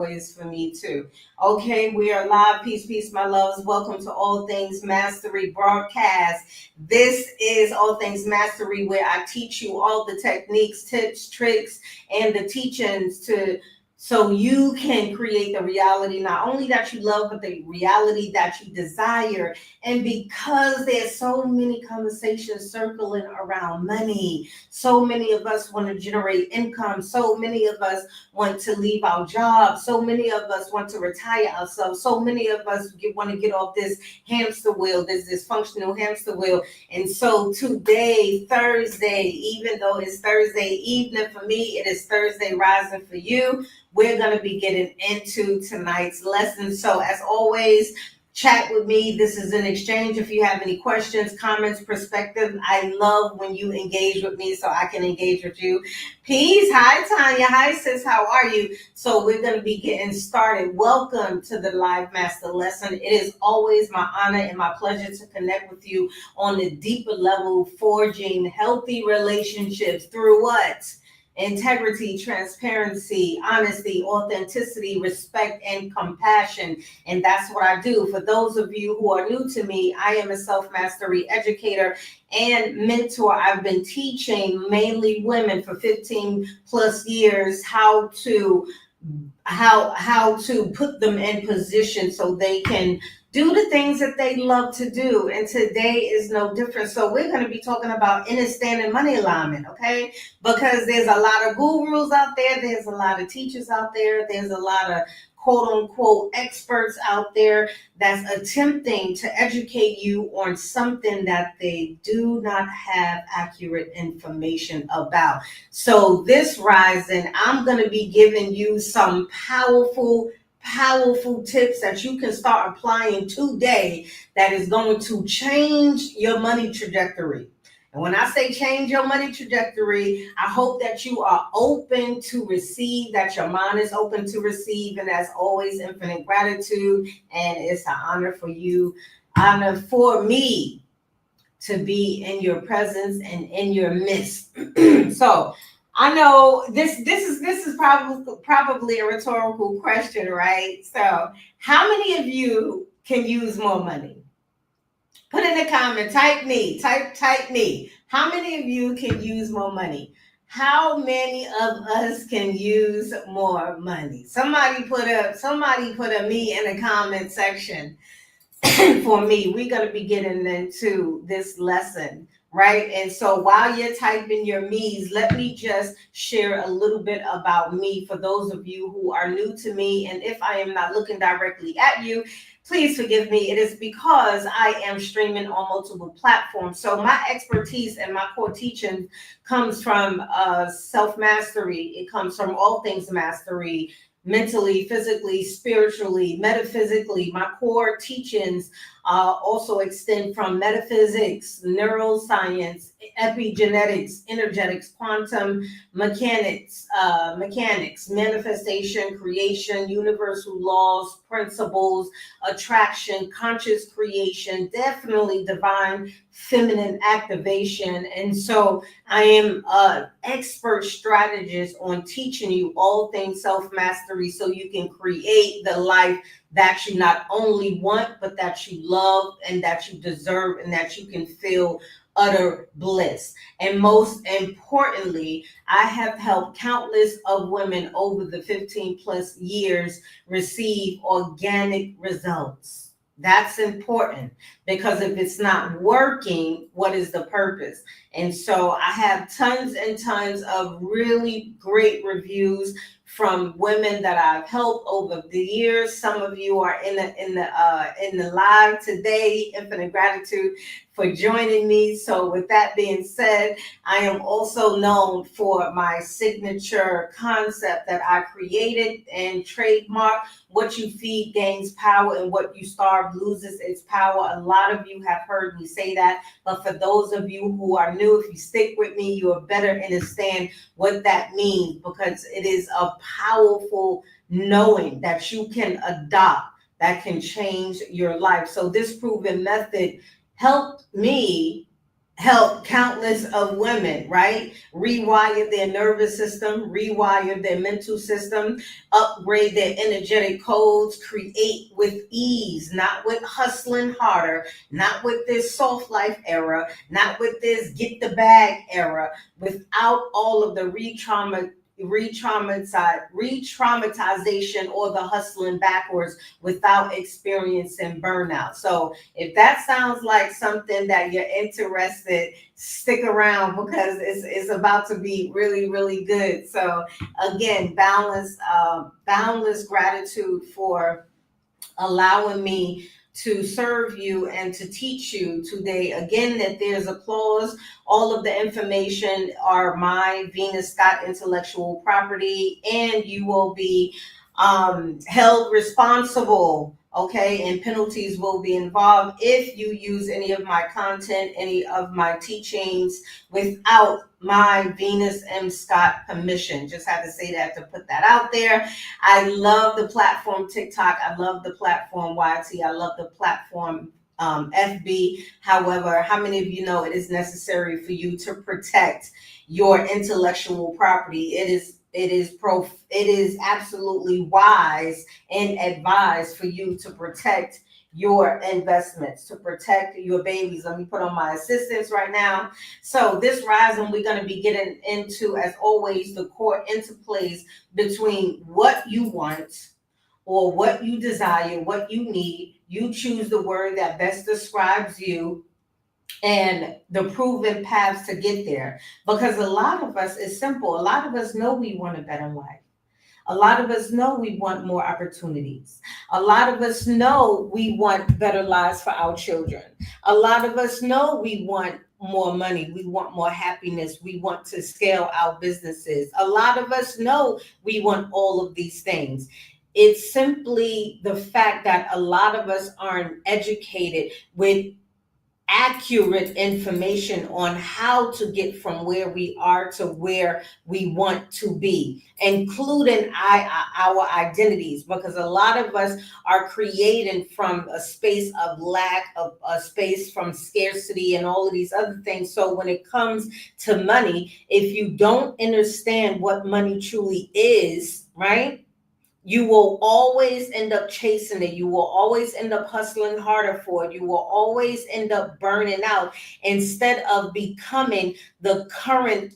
always for me too. Okay, we are live. Peace, peace, my loves. Welcome to All Things Mastery broadcast. This is All Things Mastery, where I teach you all the techniques, tips, tricks, and the teachings to so you can create the reality not only that you love, but the reality that you desire. And because there's so many conversations circling around money, so many of us want to generate income, so many of us want to leave our jobs. So many of us want to retire ourselves. So many of us want to get off this hamster wheel, this dysfunctional hamster wheel. And so today, Thursday, even though it's Thursday evening for me, it is Thursday rising for you. We're going to be getting into tonight's lesson. So as always, chat with me. This is an exchange. If you have any questions, comments, perspective, I love when you engage with me so I can engage with you. Peace. Hi, Tanya. Hi, sis. How are you? So we're going to be getting started. Welcome to the Live Master Lesson. It is always my honor and my pleasure to connect with you on the deeper level, forging healthy relationships through what? Integrity, transparency, honesty, authenticity, respect, and compassion. And that's what I do. For those of you who are new to me, I am a self-mastery educator and mentor. I've been teaching mainly women for 15 plus years how to put them in position so they can do the things that they love to do. And today is no different. So we're going to be talking about understanding money alignment, okay? Because there's a lot of gurus out there. There's a lot of teachers out there. There's a lot of quote unquote experts out there that's attempting to educate you on something that they do not have accurate information about. So this rising, I'm going to be giving you some powerful tips that you can start applying today that is going to change your money trajectory. And when I say change your money trajectory, I hope that you are open to receive, that your mind is open to receive. And as always, infinite gratitude. And it's an honor for me to be in your presence and in your midst. So I know this is probably a rhetorical question, right? So how many of you can use more money? Put in the comment, type me. How many of you can use more money? How many of us can use more money? Somebody put a me in the comment section. For me, we're going to be getting into this lesson, right? And so while you're typing your me's, let me just share a little bit about me for those of you who are new to me. And if I am not looking directly at you, please forgive me. It is because I am streaming on multiple platforms. So my expertise and my core teaching comes from self-mastery. It comes from all things mastery, mentally, physically, spiritually, metaphysically. My core teachings also extend from metaphysics, neuroscience, epigenetics, energetics, quantum mechanics, manifestation, creation, universal laws, principles, attraction, conscious creation, definitely divine feminine activation. And so I am an expert strategist on teaching you all things self-mastery so you can create the life that you not only want, but that you love and that you deserve and that you can feel utter bliss. And most importantly, I have helped countless of women over the 15 plus years receive organic results. That's important because if it's not working, what is the purpose? And so I have tons and tons of really great reviews from women that I've helped over the years. Some of you are in the live today. Infinite gratitude for joining me. So with that being said, I am also known for my signature concept that I created and trademarked. What you feed gains power and what you starve loses its power. A lot of you have heard me say that, but for those of you who are new, if you stick with me, you will better understand what that means, because it is a powerful knowing that you can adopt that can change your life. So this proven method helped me help countless of women, right? Rewire their nervous system, rewire their mental system, upgrade their energetic codes, create with ease, not with hustling harder, not with this soft life era, not with this get the bag era, without all of the re-traumatization or the hustling backwards without experiencing burnout. So if that sounds like something that you're interested, stick around because it's about to be really, really good. So again, boundless gratitude for allowing me to serve you and to teach you today. Again, that there's a clause. All of the information are my Venus Scott intellectual property, and you will be held responsible. Okay, and penalties will be involved if you use any of my content, any of my teachings without my Venus M. Scott permission. Just had to say that to put that out there. I love the platform TikTok. I love the platform YT. I love the platform FB. However, how many of you know it is necessary for you to protect your intellectual property? It is absolutely wise and advised for you to protect your investments, to protect your babies. Let me put on my assistants right now. So this rising, we're going to be getting into, as always, the core interplays between what you want or what you desire, what you need. You choose the word that best describes you and the proven paths to get there. Because a lot of us, it's simple. A lot of us know we want a better life. A lot of us know we want more opportunities. A lot of us know we want better lives for our children. A lot of us know we want more money. We want more happiness. We want to scale our businesses. A lot of us know we want all of these things. It's simply the fact that a lot of us aren't educated with accurate information on how to get from where we are to where we want to be, including our identities, because a lot of us are creating from a space of lack, of a space from scarcity and all of these other things. So when it comes to money, if you don't understand what money truly is, right, you will always end up chasing it. You will always end up hustling harder for it. You will always end up burning out instead of becoming the current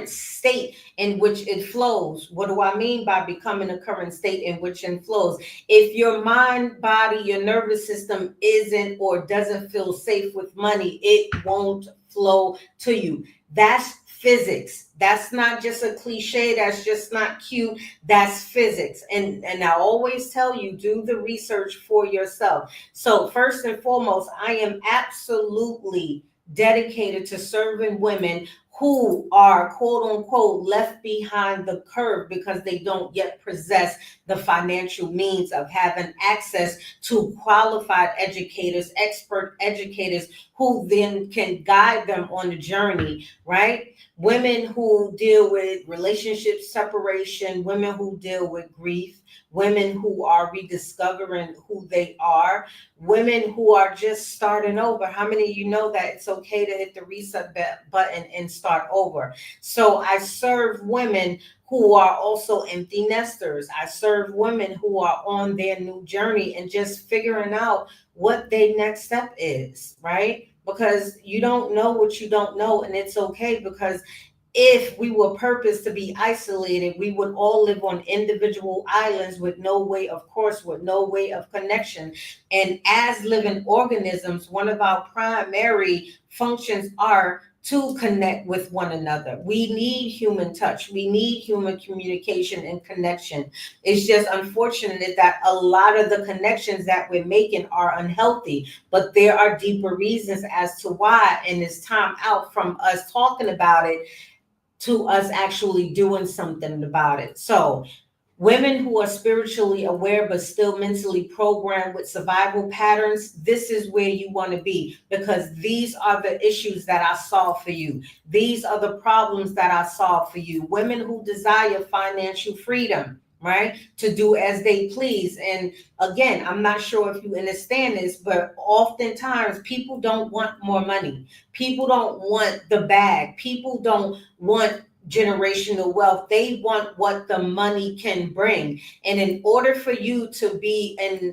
state in which it flows. What do I mean by becoming the current state in which it flows? If your mind, body, your nervous system isn't or doesn't feel safe with money, it won't flow to you. That's physics. That's not just a cliche. That's just not cute. That's physics. And I always tell you, do the research for yourself. So first and foremost, I am absolutely dedicated to serving women who are quote unquote left behind the curve because they don't yet possess the financial means of having access to qualified educators, expert educators who then can guide them on the journey, right? Women who deal with relationship separation, women who deal with grief, women who are rediscovering who they are, women who are just starting over. How many of you know that it's okay to hit the reset button and start over? So I serve women who are also empty nesters. I serve women who are on their new journey and just figuring out what their next step is, right? Because you don't know what you don't know, and it's okay, because if we were purposed to be isolated, we would all live on individual islands with no way, of course, with no way of connection. And as living organisms, one of our primary functions are to connect with one another. We need human touch. We need human communication and connection. It's just unfortunate that a lot of the connections that we're making are unhealthy, but there are deeper reasons as to why. And it's time out from us talking about it to us actually doing something about it. So women who are spiritually aware but still mentally programmed with survival patterns, this is where you want to be, because these are the issues that I solve for you. These are the problems that I solve for you. Women who desire financial freedom, right? To do as they please. And again, I'm not sure if you understand this, but oftentimes people don't want more money. People don't want the bag. People don't want generational wealth. They want what the money can bring. And in order for you to be a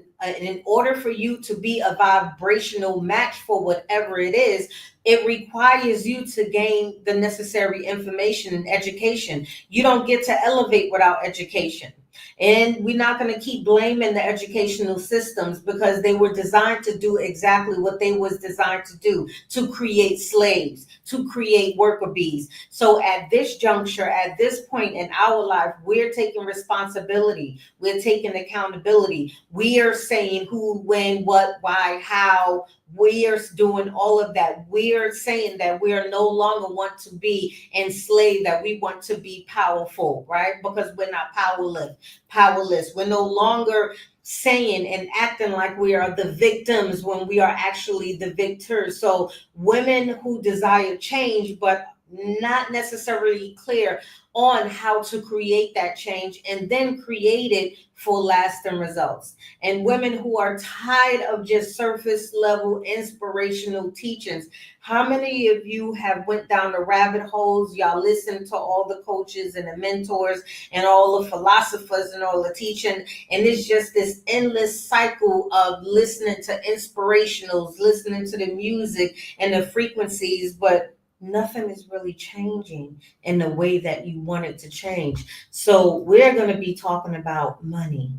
vibrational match for whatever it is, it requires you to gain the necessary information and education. You don't get to elevate without education. And we're not going to keep blaming the educational systems, because they were designed to do exactly what they was designed to do, to create slaves, to create worker bees. So at this juncture, at this point in our life, we're taking responsibility. We're taking accountability. We are saying who, when, what, why, how. We are doing all of that. We are saying that we are no longer want to be enslaved, that we want to be powerful, right? Because we're not powerless. We're no longer saying and acting like we are the victims when we are actually the victors. So women who desire change, but not necessarily clear on how to create that change and then create it for lasting results. And women who are tired of just surface level inspirational teachings. How many of you have went down the rabbit holes? Y'all listen to all the coaches and the mentors and all the philosophers and all the teaching, and it's just this endless cycle of listening to inspirationals, listening to the music and the frequencies, but nothing is really changing in the way that you want it to change. So we're going to be talking about money,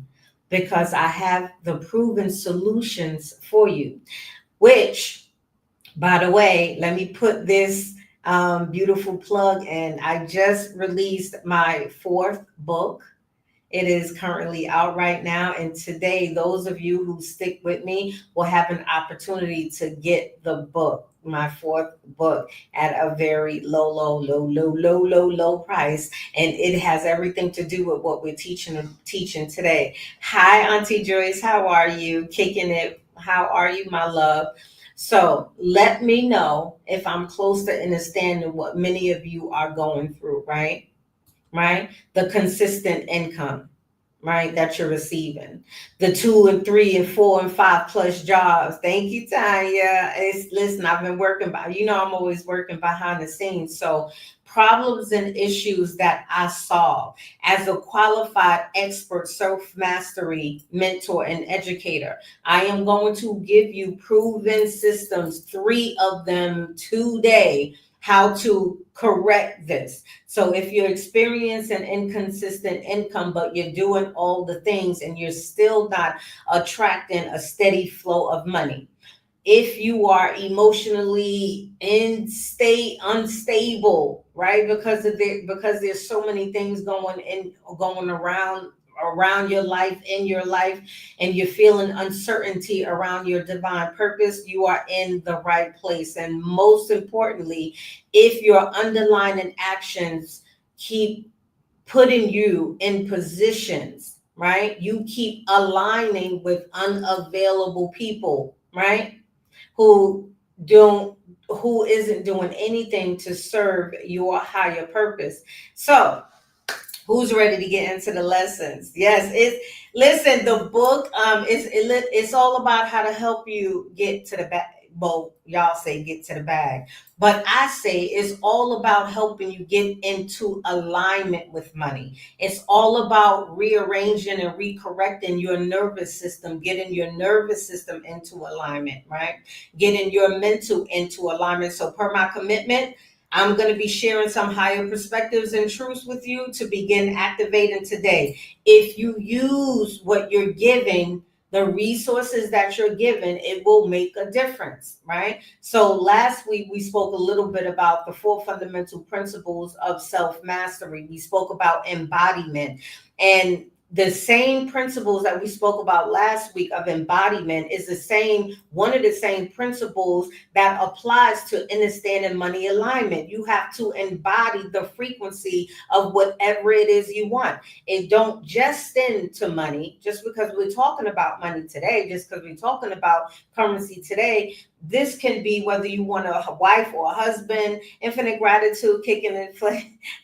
because I have the proven solutions for you, which, by the way, let me put this beautiful plug in. I just released my fourth book. It is currently out right now. And today, those of you who stick with me will have an opportunity to get the book, my fourth book, at a very low price. And it has everything to do with what we're teaching today. Hi, Auntie Joyce. How are you? Kicking it. How are you, my love? So let me know if I'm close to understanding what many of you are going through, right? Right? The consistent income, right, that you're receiving, the 2 and 3 and 4 and 5 plus jobs. Thank you, Tanya. Listen, I've been working I'm always working behind the scenes. So problems and issues that I solve as a qualified expert self mastery mentor and educator, I am going to give you proven systems, 3 of them today, how to correct this. So if you're experiencing inconsistent income, but you're doing all the things and you're still not attracting a steady flow of money, if you are emotionally unstable, right? Because there's so many things going around your life, in your life, and you're feeling uncertainty around your divine purpose, you are in the right place. And most importantly, if your underlying actions keep putting you in positions, right? You keep aligning with unavailable people, right? Who don't who isn't doing anything to serve your higher purpose. So who's ready to get into the lessons? Yes, listen, the book it's all about how to help you get to the bag. Well, y'all say get to the bag, but I say it's all about helping you get into alignment with money. It's all about rearranging and recorrecting your nervous system, getting your nervous system into alignment, right? Getting your mental into alignment. So per my commitment, I'm going to be sharing some higher perspectives and truths with you to begin activating today. If you use what you're giving, the resources that you're given, it will make a difference, right? So last week we spoke a little bit about the 4 fundamental principles of self-mastery. We spoke about embodiment, and the same principles that we spoke about last week of embodiment is one of the same principles that applies to understanding money alignment. You have to embody the frequency of whatever it is you want. It don't just send to money just because we're talking about money today, just because we're talking about currency today, This can be whether you want a wife or a husband. Infinite gratitude, kicking in the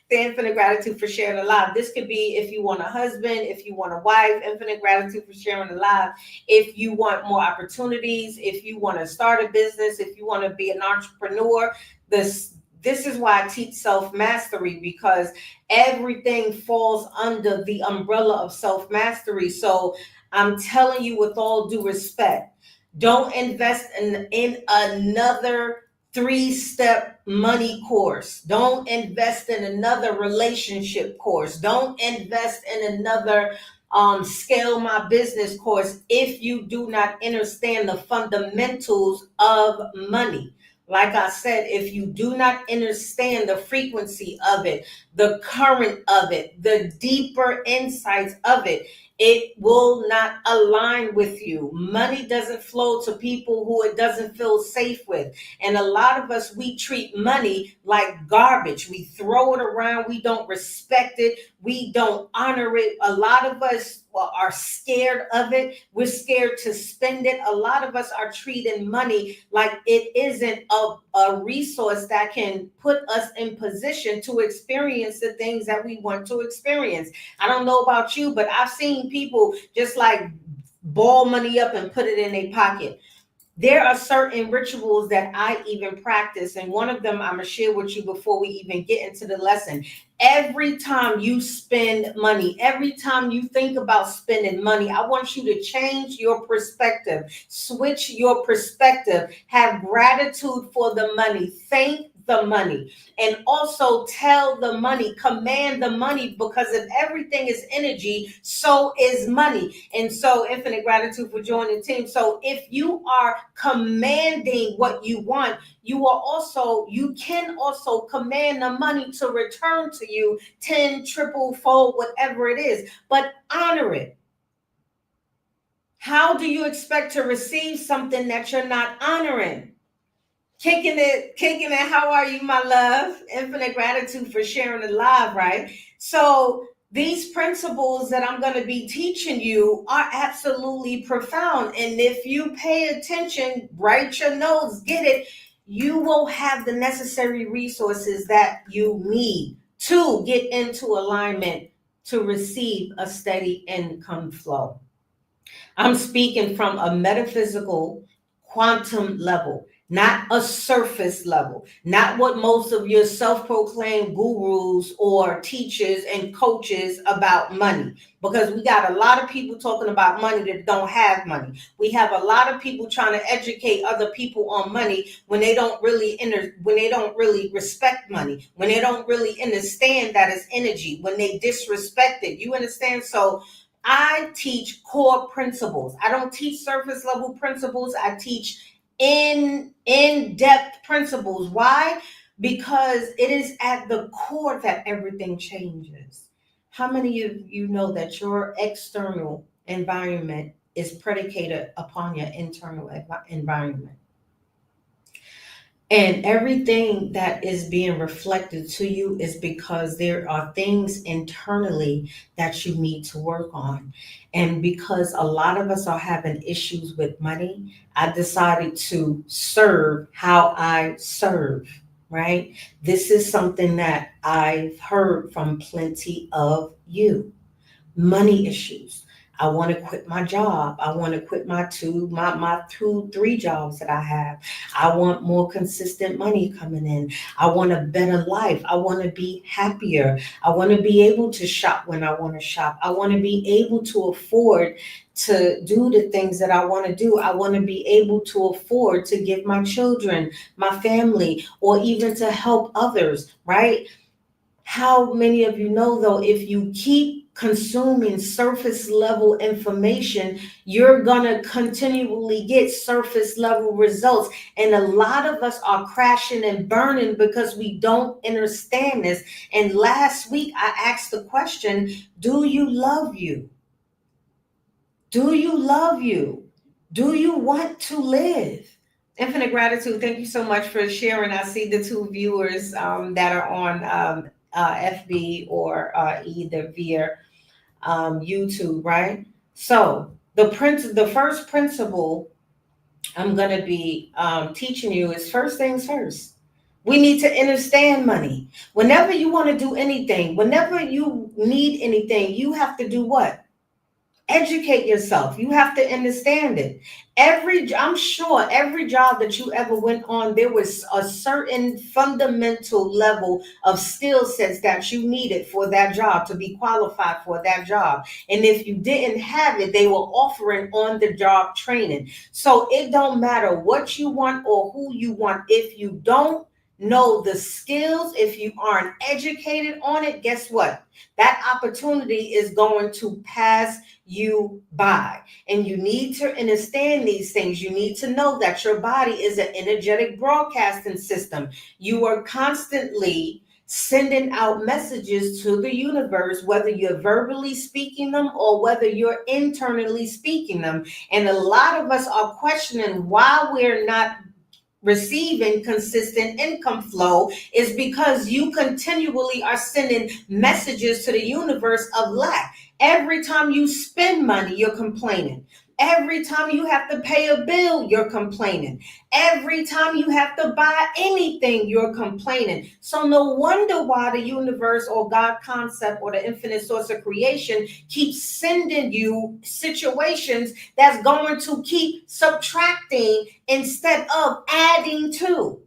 infinite gratitude for sharing a life. This could be if you want a husband, if you want a wife. Infinite gratitude for sharing a life. If you want more opportunities, if you want to start a business, if you want to be an entrepreneur. This is why I teach self mastery, because everything falls under the umbrella of self mastery. So I'm telling you with all due respect, don't invest in another 3-step money course. Don't invest in another relationship course. Don't invest in another scale my business course if you do not understand the fundamentals of money. Like I said, if you do not understand the frequency of it, the current of it, the deeper insights of it, it will not align with you. Money doesn't flow to people who it doesn't feel safe with. And a lot of us, we treat money like garbage. We throw it around. We don't respect it. We don't honor it. A lot of us are scared of it. We're scared to spend it. A lot of us are treating money like it isn't a resource that can put us in position to experience the things that we want to experience. I don't know about you, but I've seen people just like ball money up and put it in their pocket. There are certain rituals that I even practice, and one of them I'm gonna share with you before we even get into the lesson. Every time you spend money, every time you think about spending money, I want you to change your perspective, switch your perspective, have gratitude for the money, thank the money, and also tell the money, command the money, because if everything is energy, so is money. And so, infinite gratitude for joining the team. So, if you are commanding what you want, you can also command the money to return to you 10 triple fold, whatever it is, but honor it. How do you expect to receive something that you're not honoring? Kicking it. How are you, my love? Infinite gratitude for sharing the live, right? So these principles that I'm going to be teaching you are absolutely profound. And if you pay attention, write your notes, get it, you will have the necessary resources that you need to get into alignment to receive a steady income flow. I'm speaking from a metaphysical quantum level, not a surface level, not what most of your self proclaimed gurus or teachers and coaches about money. Because we got a lot of people talking about money that don't have money. We have a lot of people trying to educate other people on money when they don't really respect money, when they don't really understand that it's energy, when they disrespect it. You understand? So I teach core principles. I don't teach surface level principles. I teach in-depth principles. Why? Because it is at the core that everything changes. How many of you know that your external environment is predicated upon your internal environment? And everything that is being reflected to you is because there are things internally that you need to work on. And because a lot of us are having issues with money, I decided to serve how I serve, right? This is something that I've heard from plenty of you. Money issues. I want to quit my job. I want to quit my two, three jobs that I have. I want more consistent money coming in. I want a better life. I want to be happier. I want to be able to shop when I want to shop. I want to be able to afford to do the things that I want to do. I want to be able to afford to give my children, my family, or even to help others, right? How many of you know, though, if you keep consuming surface level information, you're going to continually get surface level results. And a lot of us are crashing and burning because we don't understand this. And last week, I asked the question, do you love you? Do you love you? Do you want to live? Infinite gratitude. Thank you so much for sharing. I see the two viewers that are on FB or either via YouTube, right? So the first principle I'm going to be teaching you is first things first. We need to understand money. Whenever you want to do anything, whenever you need anything, you have to do what? Educate yourself. You have to understand it. I'm sure every job that you ever went on, there was a certain fundamental level of skill sets that you needed for that job to be qualified for that job. And if you didn't have it, they were offering on the job training. So it don't matter what you want or who you want. If you don't know the skills, if you aren't educated on it, guess what? That opportunity is going to pass you by. And you need to understand these things. You need to know that your body is an energetic broadcasting system. You are constantly sending out messages to the universe, whether you're verbally speaking them or whether you're internally speaking them. And a lot of us are questioning why we're not receiving consistent income flow is because you continually are sending messages to the universe of lack. Every time you spend money, you're complaining. Every time you have to pay a bill, you're complaining. Every time you have to buy anything, you're complaining. So no wonder why the universe or God concept or the infinite source of creation keeps sending you situations that's going to keep subtracting instead of adding to.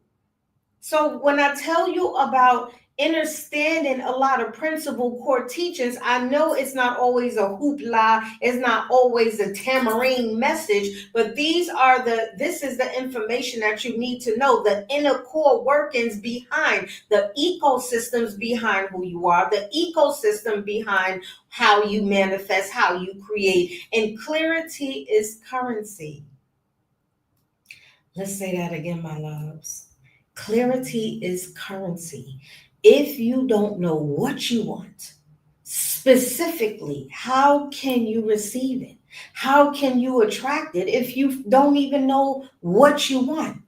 So when I tell you about understanding a lot of principal core teachings, I know it's not always a hoopla, it's not always a tambourine message, but this is the information that you need to know, the inner core workings behind the ecosystems behind who you are, the ecosystem behind how you manifest, how you create, and clarity is currency. Let's say that again, my loves. Clarity is currency. If you don't know what you want, specifically, how can you receive it? How can you attract it if you don't even know what you want?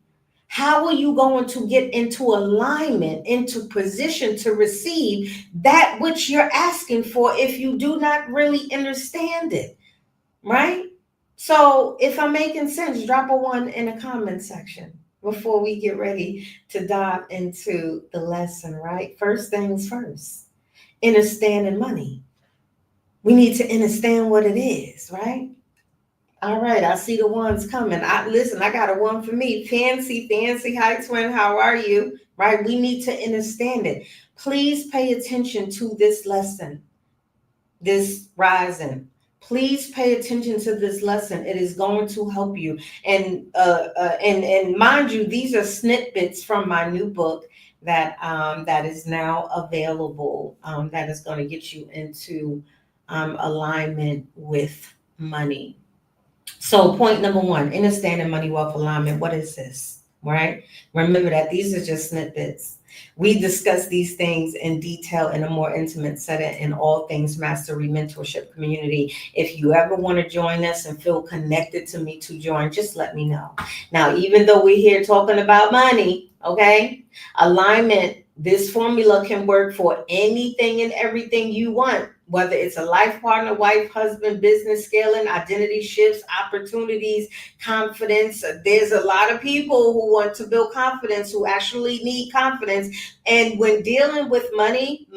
How are you going to get into alignment, into position to receive that which you're asking for if you do not really understand it? Right? So if I'm making sense, drop a one in the comment section before we get ready to dive into the lesson, right? First things first, understanding money. We need to understand what it is, right? All right, I see the ones coming. I got a one for me. Fancy. Hi, twin. How are you? Right? We need to understand it. Please pay attention to this lesson, this rising. Please pay attention to this lesson. It is going to help you. And mind you, these are snippets from my new book that is now available. That is going to get you into alignment with money. So, point number one, understanding money wealth alignment. What is this? Right? Remember that these are just snippets. We discuss these things in detail in a more intimate setting in all things mastery mentorship community. If you ever want to join us and feel connected to me to join, just let me know. Now, even though we're here talking about money, okay, alignment, this formula can work for anything and everything you want, whether it's a life partner, wife, husband, business scaling, identity shifts, opportunities, confidence. There's a lot of people who want to build confidence, who actually need confidence. And when dealing with money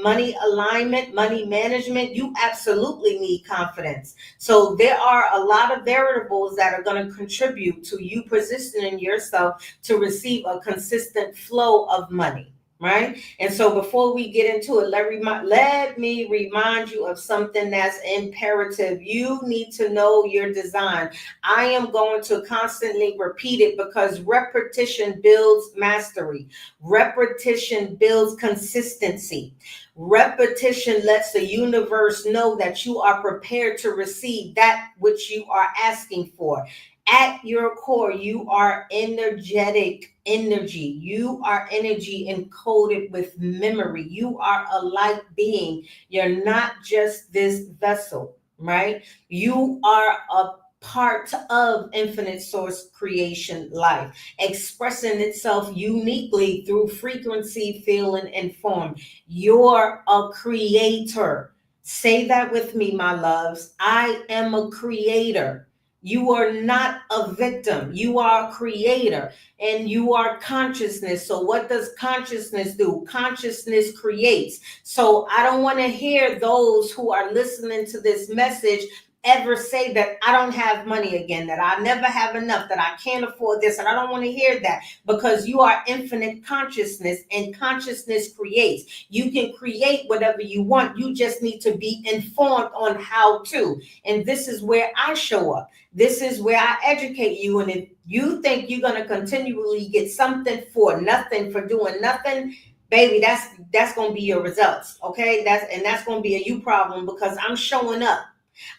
alignment, money management, you absolutely need confidence. So there are a lot of variables that are going to contribute to you positioning yourself to receive a consistent flow of money. Right? And so before we get into it, let me remind you of something that's imperative. You need to know your design. I am going to constantly repeat it because repetition builds mastery. Repetition builds consistency. Repetition lets the universe know that you are prepared to receive that which you are asking for. At your core, you are energetic energy. You are energy encoded with memory. You are a light being. You're not just this vessel, right? You are a part of infinite source creation life, expressing itself uniquely through frequency, feeling, and form. You're a creator. Say that with me, my loves. I am a creator. You are not a victim. You are a creator and you are consciousness. So, what does consciousness do? Consciousness creates. So, I don't want to hear those who are listening to this message ever say that I don't have money again, that I never have enough, that I can't afford this. And I don't want to hear that, because you are infinite consciousness and consciousness creates. You can create whatever you want. You just need to be informed on how to. And this is where I show up. This is where I educate you. And if you think you're going to continually get something for nothing, for doing nothing, baby, that's going to be your results. Okay. That's going to be a you problem, because I'm showing up.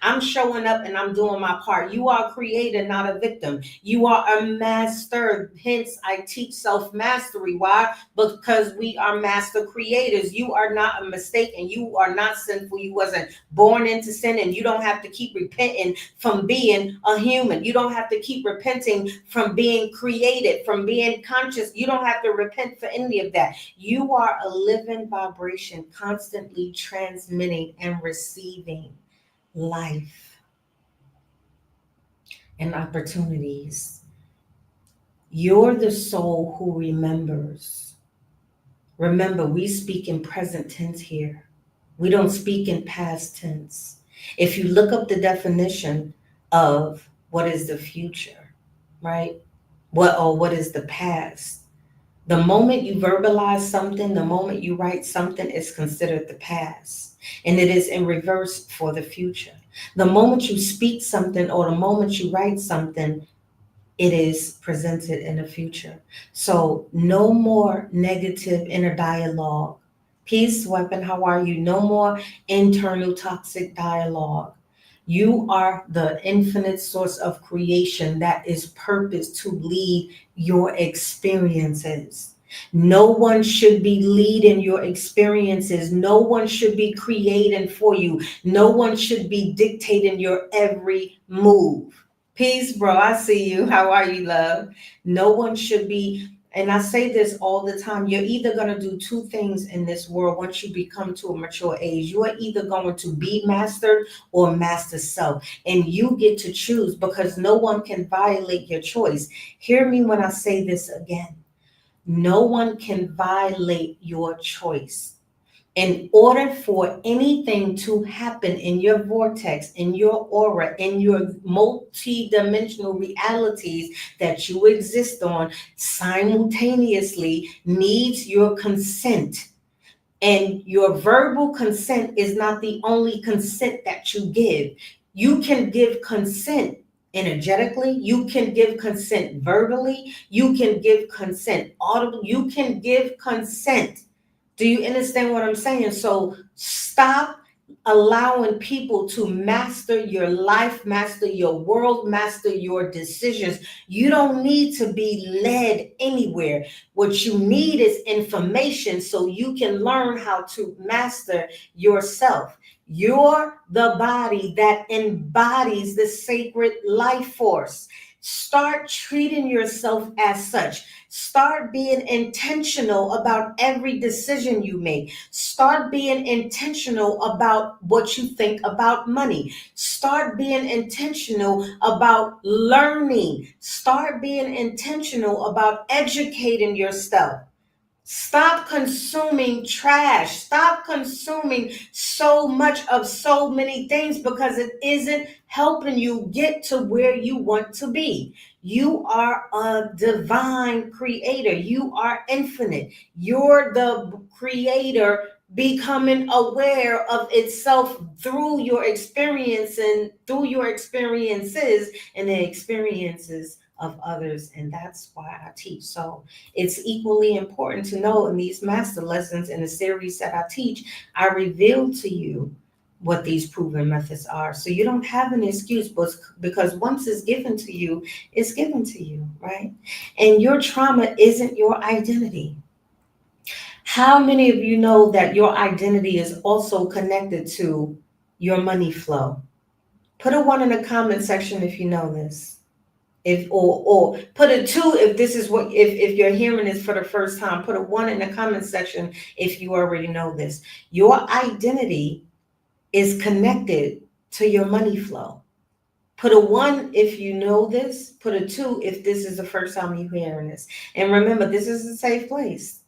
I'm showing up and I'm doing my part. You are a creator, not a victim. You are a master. Hence, I teach self-mastery. Why? Because we are master creators. You are not a mistake and you are not sinful. You wasn't born into sin, and you don't have to keep repenting from being a human. You don't have to keep repenting from being created, from being conscious. You don't have to repent for any of that. You are a living vibration, constantly transmitting and receiving life and opportunities. You're the soul who remembers. Remember, we speak in present tense here. We don't speak in past tense. If you look up the definition of what is the future, right? What is the past? The moment you verbalize something, the moment you write something, is considered the past, and it is in reverse for the future. The moment you speak something or the moment you write something, it is presented in the future. So no more negative inner dialogue. Peace, weapon, how are you? No more internal toxic dialogue. You are the infinite source of creation that is purposed to lead your experiences. No one should be leading your experiences. No one should be creating for you. No one should be dictating your every move. Peace, bro. I see you. How are you, love? No one should be. And I say this all the time. You're either going to do two things in this world once you become to a mature age. You are either going to be mastered or master self. And you get to choose, because no one can violate your choice. Hear me when I say this again. No one can violate your choice. In order for anything to happen in your vortex, in your aura, in your multi-dimensional realities that you exist on, simultaneously needs your consent. And your verbal consent is not the only consent that you give. You can give consent energetically, you can give consent verbally, you can give consent audibly, you can give consent. Do you understand what I'm saying? So stop allowing people to master your life, master your world, master your decisions. You don't need to be led anywhere. What you need is information so you can learn how to master yourself. You're the body that embodies the sacred life force. Start treating yourself as such. Start being intentional about every decision you make. Start being intentional about what you think about money. Start being intentional about learning. Start being intentional about educating yourself. Stop consuming trash. Stop consuming so much of so many things, because it isn't helping you get to where you want to be. You are a divine creator. You are infinite. You're the creator becoming aware of itself through your experience and through your experiences and the experiences of others. And that's why I teach. So it's equally important to know in these master lessons in the series that I teach, I reveal to you what these proven methods are. So you don't have an excuse, because once it's given to you, it's given to you, right? And your trauma isn't your identity. How many of you know that your identity is also connected to your money flow? Put a 1 in the comment section if you know this. If or put a 2 if this is what if you're hearing this for the first time. Put a 1 in the comment section if you already know this. Your identity is connected to your money flow. Put a one if you know this. Put a two if this is the first time you're hearing this. And remember, this is a safe place.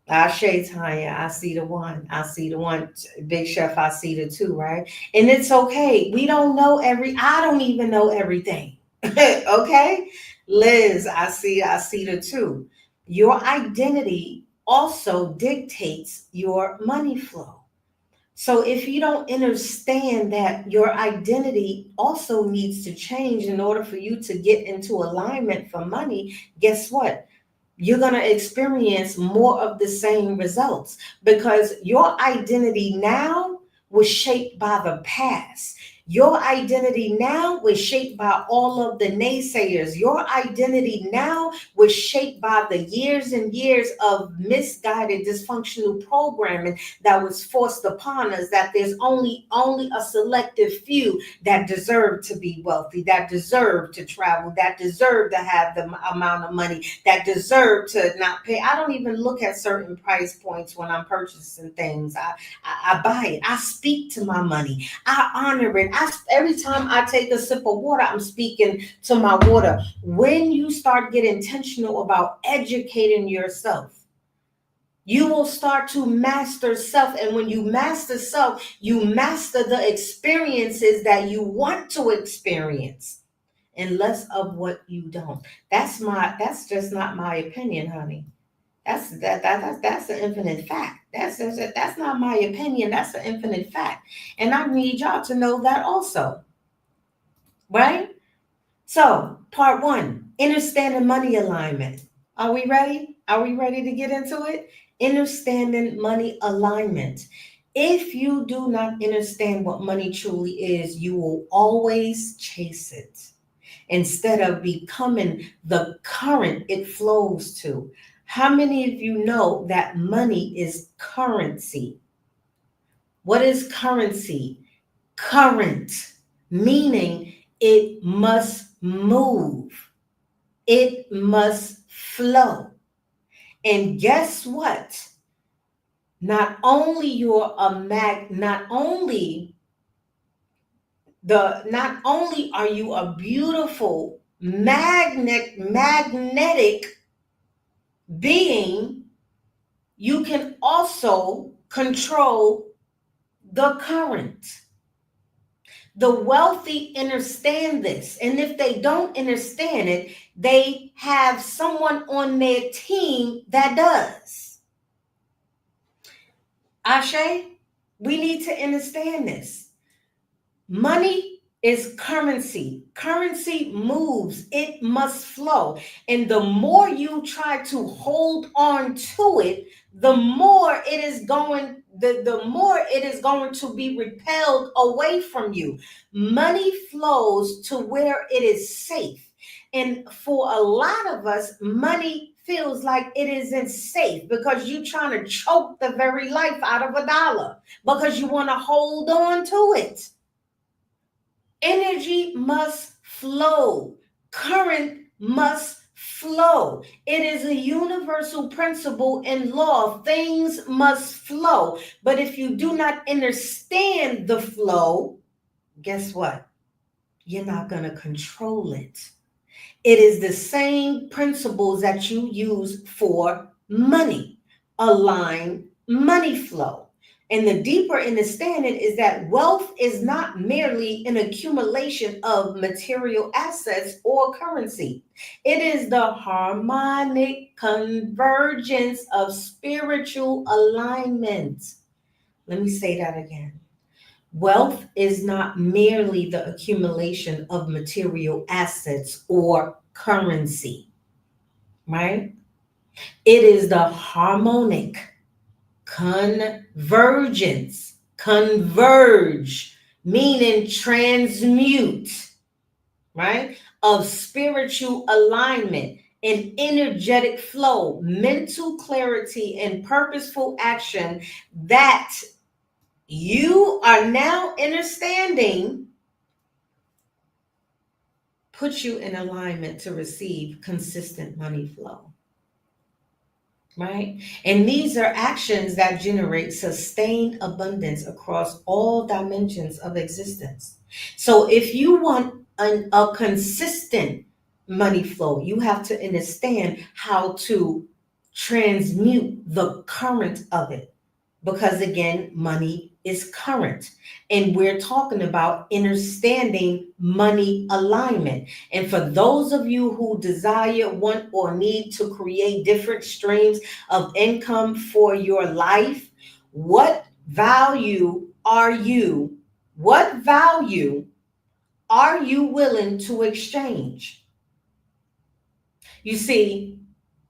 I shade Tanya, I see the one. I see the one. Big Chef, I see the two, right? And it's okay. We don't know I don't even know everything. Okay? Liz, I see the two. Your identity also dictates your money flow. So if you don't understand that your identity also needs to change in order for you to get into alignment for money, guess what? You're going to experience more of the same results because your identity now was shaped by the past. Your identity now was shaped by all of the naysayers. Your identity now was shaped by the years and years of misguided, dysfunctional programming that was forced upon us, that there's only a selective few that deserve to be wealthy, that deserve to travel, that deserve to have the amount of money, that deserve to not pay. I don't even look at certain price points when I'm purchasing things. I buy it. I speak to my money. I honor it. Every time I take a sip of water, I'm speaking to my water. When you start getting intentional about educating yourself, you will start to master self. And when you master self, you master the experiences that you want to experience and less of what you don't. That's just not my opinion, honey. That's an infinite fact. That's not my opinion. That's an infinite fact. And I need y'all to know that also, right? So, part one, understanding money alignment. Are we ready? Are we ready to get into it? Understanding money alignment. If you do not understand what money truly is, you will always chase it instead of becoming the current it flows to. How many of you know that money is currency? What is currency? Current, meaning it must move, it must flow. And guess what? Not only are you a beautiful magnetic being, you can also control the current. The wealthy understand this. And if they don't understand it, they have someone on their team that does. Ashe, we need to understand this. Money is currency. Currency moves, it must flow. And the more you try to hold on to it, the more it is going to be repelled away from you. Money flows to where it is safe. And for a lot of us, money feels like it isn't safe because you're trying to choke the very life out of a dollar because you want to hold on to it. Energy must flow. Current must flow. It is a universal principle and law. Things must flow. But if you do not understand the flow, guess what? You're not going to control it. It is the same principles that you use for money. Align money flow. And the deeper understanding is that wealth is not merely an accumulation of material assets or currency. It is the harmonic convergence of spiritual alignment. Let me say that again. Wealth is not merely the accumulation of material assets or currency, right? It is the harmonic converge, meaning transmute, right? Of spiritual alignment and energetic flow, mental clarity, and purposeful action that you are now understanding puts you in alignment to receive consistent money flow. Right? And these are actions that generate sustained abundance across all dimensions of existence. So if you want a consistent money flow. You have to understand how to transmute the current of it. Because again, money is current. And we're talking about understanding money alignment. And for those of you who desire, want, or need to create different streams of income for your life, what value are you? What value are you willing to exchange? You see,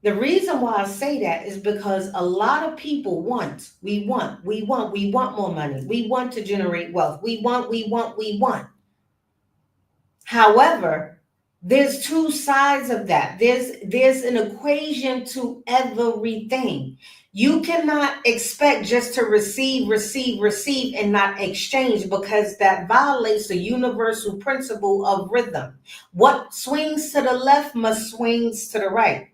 the reason why I say that is because a lot of people we want more money. We want to generate wealth. We want. However, there's two sides of that. There's an equation to everything. You cannot expect just to receive, and not exchange, because that violates the universal principle of rhythm. What swings to the left must swings to the right.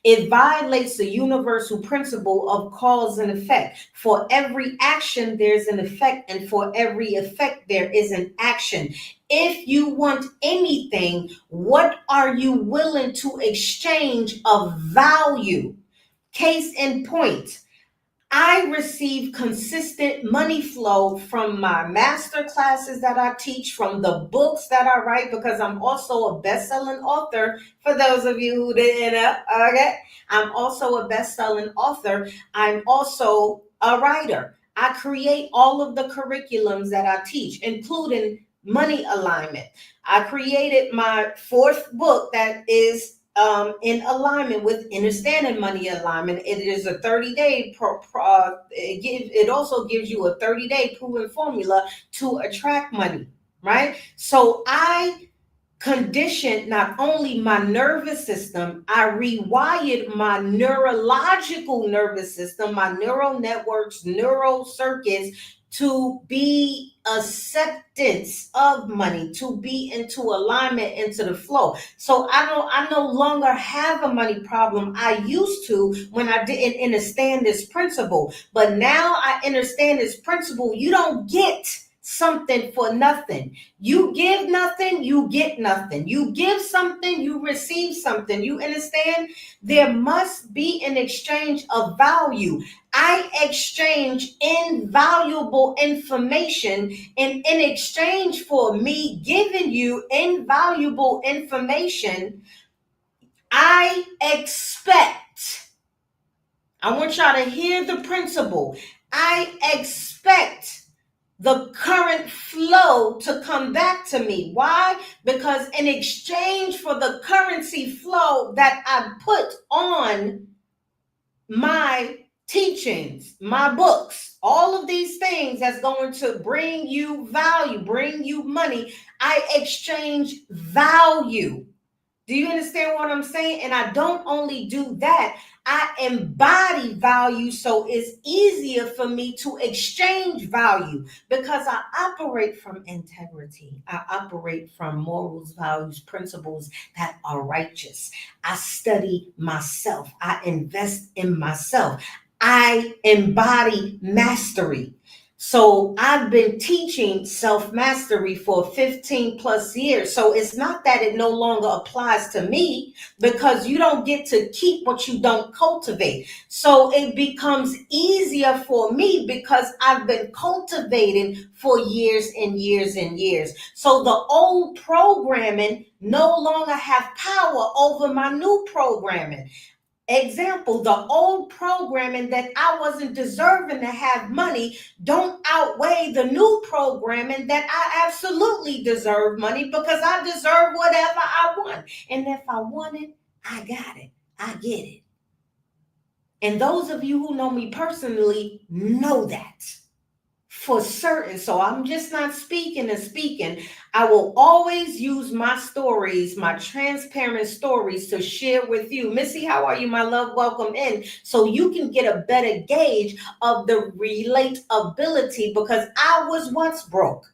It violates the universal principle of cause and effect. For every action, there's an effect, and for every effect, there is an action. If you want anything, what are you willing to exchange of value? Case in point, I receive consistent money flow from my master classes that I teach, from the books that I write, because I'm also a best-selling author. For those of you who didn't know, okay, I'm also a best-selling author. I'm also a writer. I create all of the curriculums that I teach, including money alignment. I created my fourth book that is in alignment with Innerstanding money alignment. It is a 30-day it also gives you a 30-day proven formula to attract money, right? So I conditioned not only my nervous system, I rewired my neurological nervous system, my neural networks, neural circuits, to be acceptance of money, to be into alignment, into the flow. So I no longer have a money problem. I used to when I didn't understand this principle, but now I understand this principle. You don't get something for nothing. You give nothing, you get nothing. You give something, you receive something. You understand? There must be an exchange of value. I exchange invaluable information, and in exchange for me giving you invaluable information, I want y'all to hear the principle. I expect the current flow to come back to me. Why? Because in exchange for the currency flow that I put on my teachings, my books, all of these things that's going to bring you value, bring you money, I exchange value. Do you understand what I'm saying? And I don't only do that, I embody value, so it's easier for me to exchange value because I operate from integrity. I operate from morals, values, principles that are righteous. I study myself. I invest in myself. I embody mastery. So I've been teaching self-mastery for 15 plus years. So it's not that it no longer applies to me, because you don't get to keep what you don't cultivate. So it becomes easier for me because I've been cultivating for years and years and years. So the old programming no longer have power over my new programming. Example, the old programming that I wasn't deserving to have money don't outweigh the new programming that I absolutely deserve money, because I deserve whatever I want. And if I want it, I got it. I get it. And those of you who know me personally know that for certain. So I'm just not speaking and speaking. I will always use my stories, my transparent stories, to share with you. Missy, how are you, my love? Welcome in. So you can get a better gauge of the relatability, because I was once broke.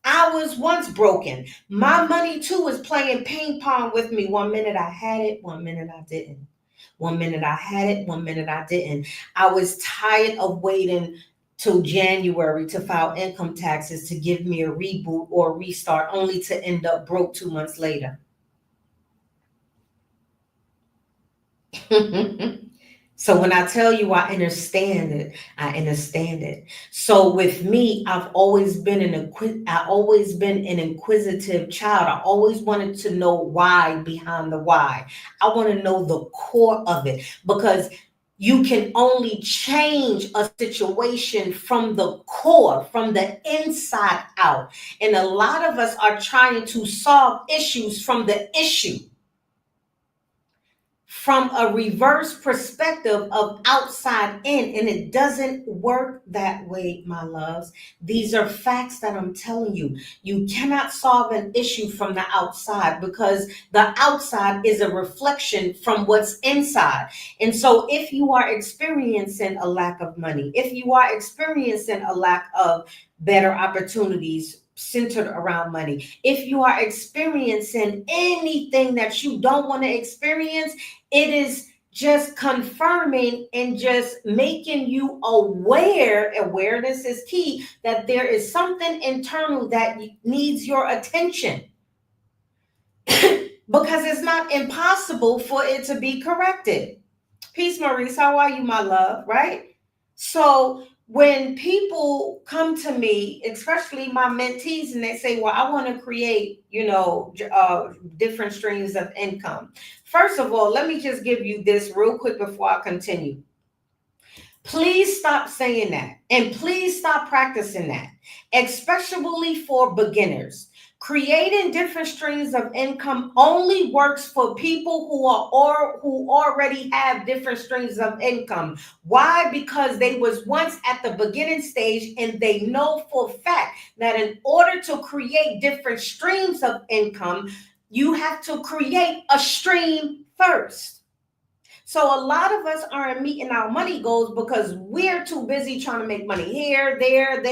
I was once broken. My money too was playing ping pong with me. 1 minute I had it, 1 minute I didn't. 1 minute I had it, 1 minute I didn't. I was tired of waiting till January to file income taxes to give me a reboot or restart, only to end up broke 2 months later. So when I tell you I understand it, I understand it. So with me, I've always been an inquisitive child. I always wanted to know why behind the why. I want to know the core of it, because you can only change a situation from the core, from the inside out. And a lot of us are trying to solve issues from the issue, from a reverse perspective of outside in, and it doesn't work that way, my loves. These are facts that I'm telling you. You cannot solve an issue from the outside, because the outside is a reflection from what's inside. And so if you are experiencing a lack of money, if you are experiencing a lack of better opportunities centered around money, if you are experiencing anything that you don't want to experience, it is just confirming and just making you aware. Awareness is key, that there is something internal that needs your attention. Because it's not impossible for it to be corrected. Peace, Maurice. How are you, my love? Right? So when people come to me, especially my mentees, and they say, well, I want to create, different streams of income. First of all, let me just give you this real quick before I continue. Please stop saying that, and please stop practicing that, especially for beginners. Creating different streams of income only works for people who already have different streams of income. Why? Because they was once at the beginning stage, and they know for a fact that in order to create different streams of income, you have to create a stream first. So a lot of us aren't meeting our money goals because we're too busy trying to make money here, there,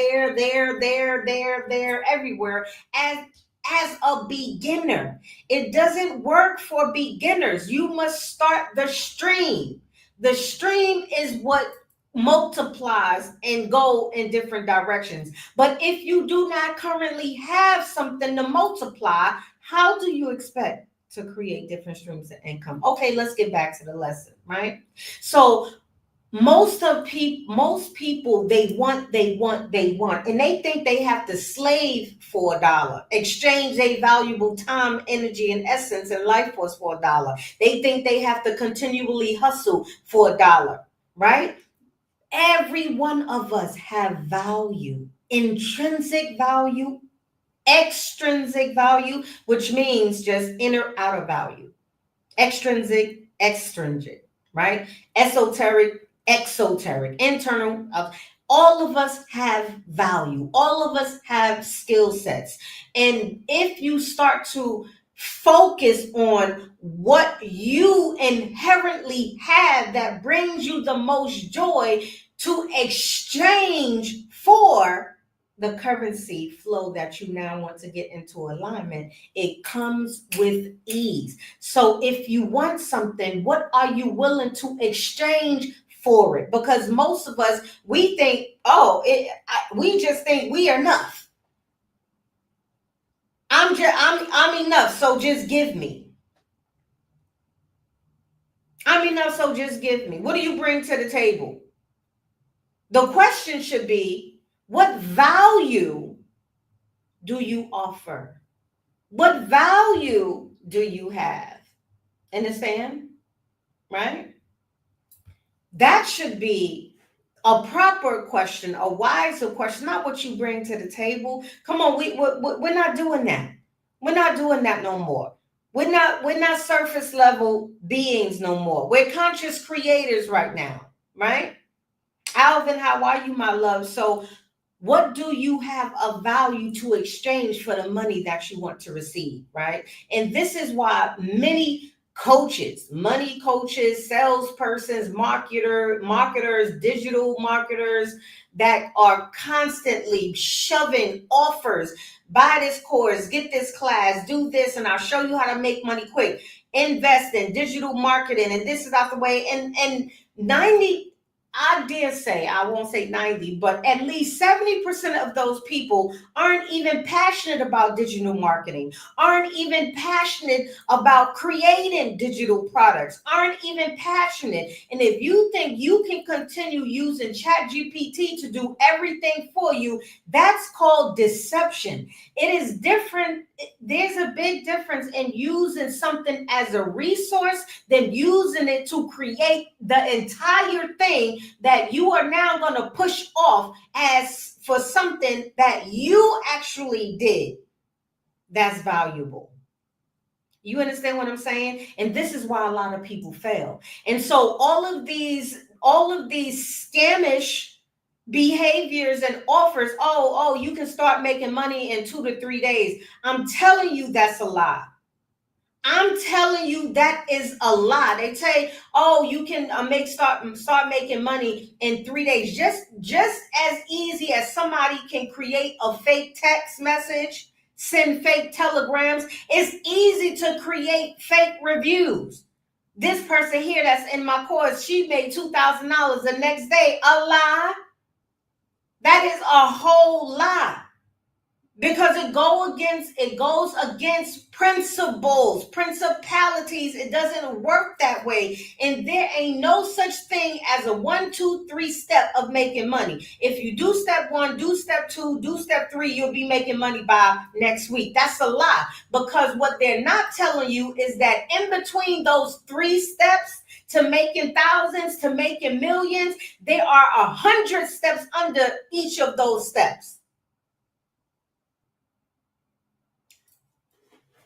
everywhere. As a beginner, it doesn't work for beginners. You must start the stream. The stream is what multiplies and go in different directions. But if you do not currently have something to multiply, how do you expect to create different streams of income? Okay, let's get back to the lesson, right? So most people, they want, and they think they have to slave for $1, exchange their valuable time, energy, and essence and life force for $1. They think they have to continually hustle for $1, right? Every one of us have value, intrinsic value, extrinsic value, which means just inner, outer value. Extrinsic, extrinsic, right? Esoteric, exoteric, internal. All of us have value. All of us have skill sets. And if you start to focus on what you inherently have that brings you the most joy, to exchange for the currency flow that you now want to get into alignment, it comes with ease. So if you want something, what are you willing to exchange for it? Because most of us, we think, we just think we are enough. I'm enough, so just give me. I'm enough, so just give me. What do you bring to the table? The question should be, what value do you offer? What value do you have? Understand? Right? That should be a proper question, a wiser question, not what you bring to the table. Come on, we're not doing that. We're not doing that no more. We're not surface level beings no more. We're conscious creators right now, right? Alvin, how are you, my love? So what do you have of value to exchange for the money that you want to receive, right? And this is why many coaches, money coaches, salespersons, marketers, digital marketers, that are constantly shoving offers: buy this course, get this class, do this, and I'll show you how to make money quick, invest in digital marketing, and this is out the way. And 90, I dare say, I won't say 90, but at least 70% of those people aren't even passionate about digital marketing, aren't even passionate about creating digital products, aren't even passionate. And if you think you can continue using ChatGPT to do everything for you, that's called deception. It is different. There's a big difference in using something as a resource than using it to create the entire thing that you are now going to push off as for something that you actually did that's valuable. You understand what I'm saying? And this is why a lot of people fail. And so all of these scamish behaviors and offers, you can start making money in 2 to 3 days. I'm telling you that's a lie. I'm telling you that is a lie. They say, you can start making money in 3 days. Just as easy as somebody can create a fake text message, send fake telegrams. It's easy to create fake reviews. This person here that's in my course, she made $2,000 the next day. A lie. That is a whole lie. Because it goes against principles, principalities. It doesn't work that way. And there ain't no such thing as a 1, 2, 3 step of making money. If you do step 1, do step 2, do step 3, you'll be making money by next week. That's a lie. Because what they're not telling you is that in between those 3 steps to making thousands, to making millions, there are 100 steps under each of those steps.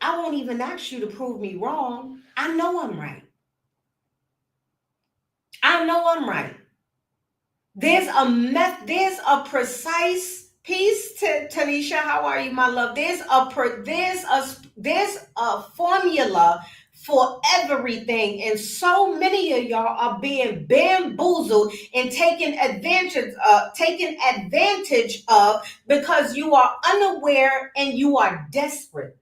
I won't even ask you to prove me wrong. I know I'm right. I know I'm right. There's a precise piece. Tanisha, how are you, my love? There's a formula for everything, and so many of y'all are being bamboozled and taken advantage of because you are unaware and you are desperate.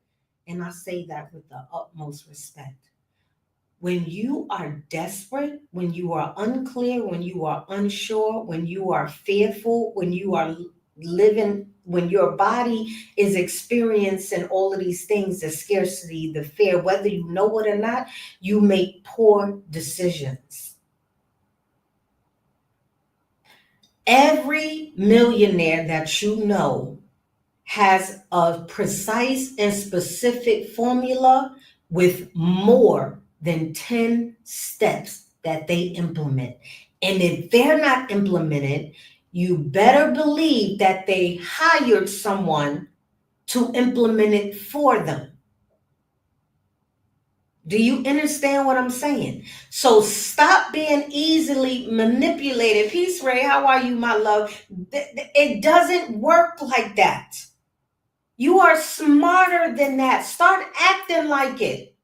And I say that with the utmost respect. When you are desperate, when you are unclear, when you are unsure, when you are fearful, when you are living, when your body is experiencing all of these things, the scarcity, the fear, whether you know it or not, you make poor decisions. Every millionaire that you know has a precise and specific formula with more than 10 steps that they implement. And if they're not implemented, you better believe that they hired someone to implement it for them. Do you understand what I'm saying? So stop being easily manipulated. Peace, Ray, how are you, my love? It doesn't work like that. You are smarter than that. Start acting like it.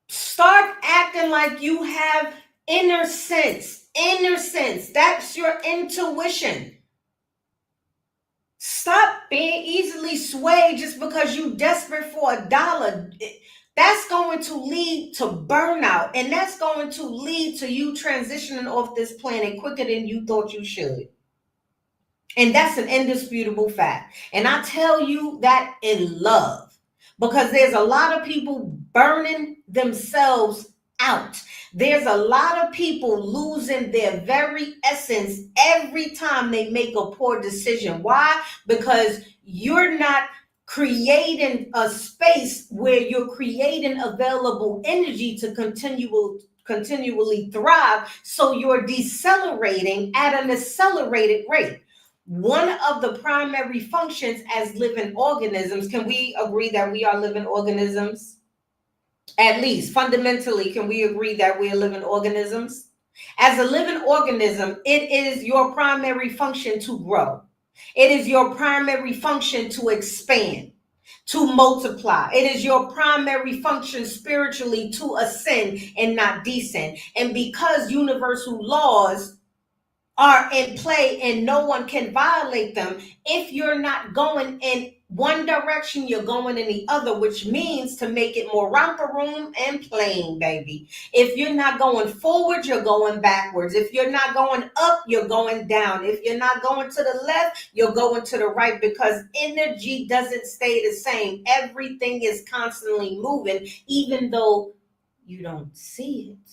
Start acting like you have inner sense. Inner sense. That's your intuition. Stop being easily swayed just because you're desperate for $1. That's going to lead to burnout, and that's going to lead to you transitioning off this planet quicker than you thought you should. And that's an indisputable fact. And I tell you that in love, because there's a lot of people burning themselves out. There's a lot of people losing their very essence every time they make a poor decision. Why? Because you're not creating a space where you're creating available energy to continually thrive. So you're decelerating at an accelerated rate. One of the primary functions as living organisms, can we agree that we are living organisms? At least fundamentally, can we agree that we're living organisms? As a living organism, it is your primary function to grow. It is your primary function to expand, to multiply. It is your primary function spiritually to ascend and not descend. And because universal laws are in play and no one can violate them, if you're not going and one direction, you're going in the other, which means to make it more romper room and plain, baby. If you're not going forward, you're going backwards. If you're not going up, you're going down. If you're not going to the left, you're going to the right, because energy doesn't stay the same. Everything is constantly moving, even though you don't see it.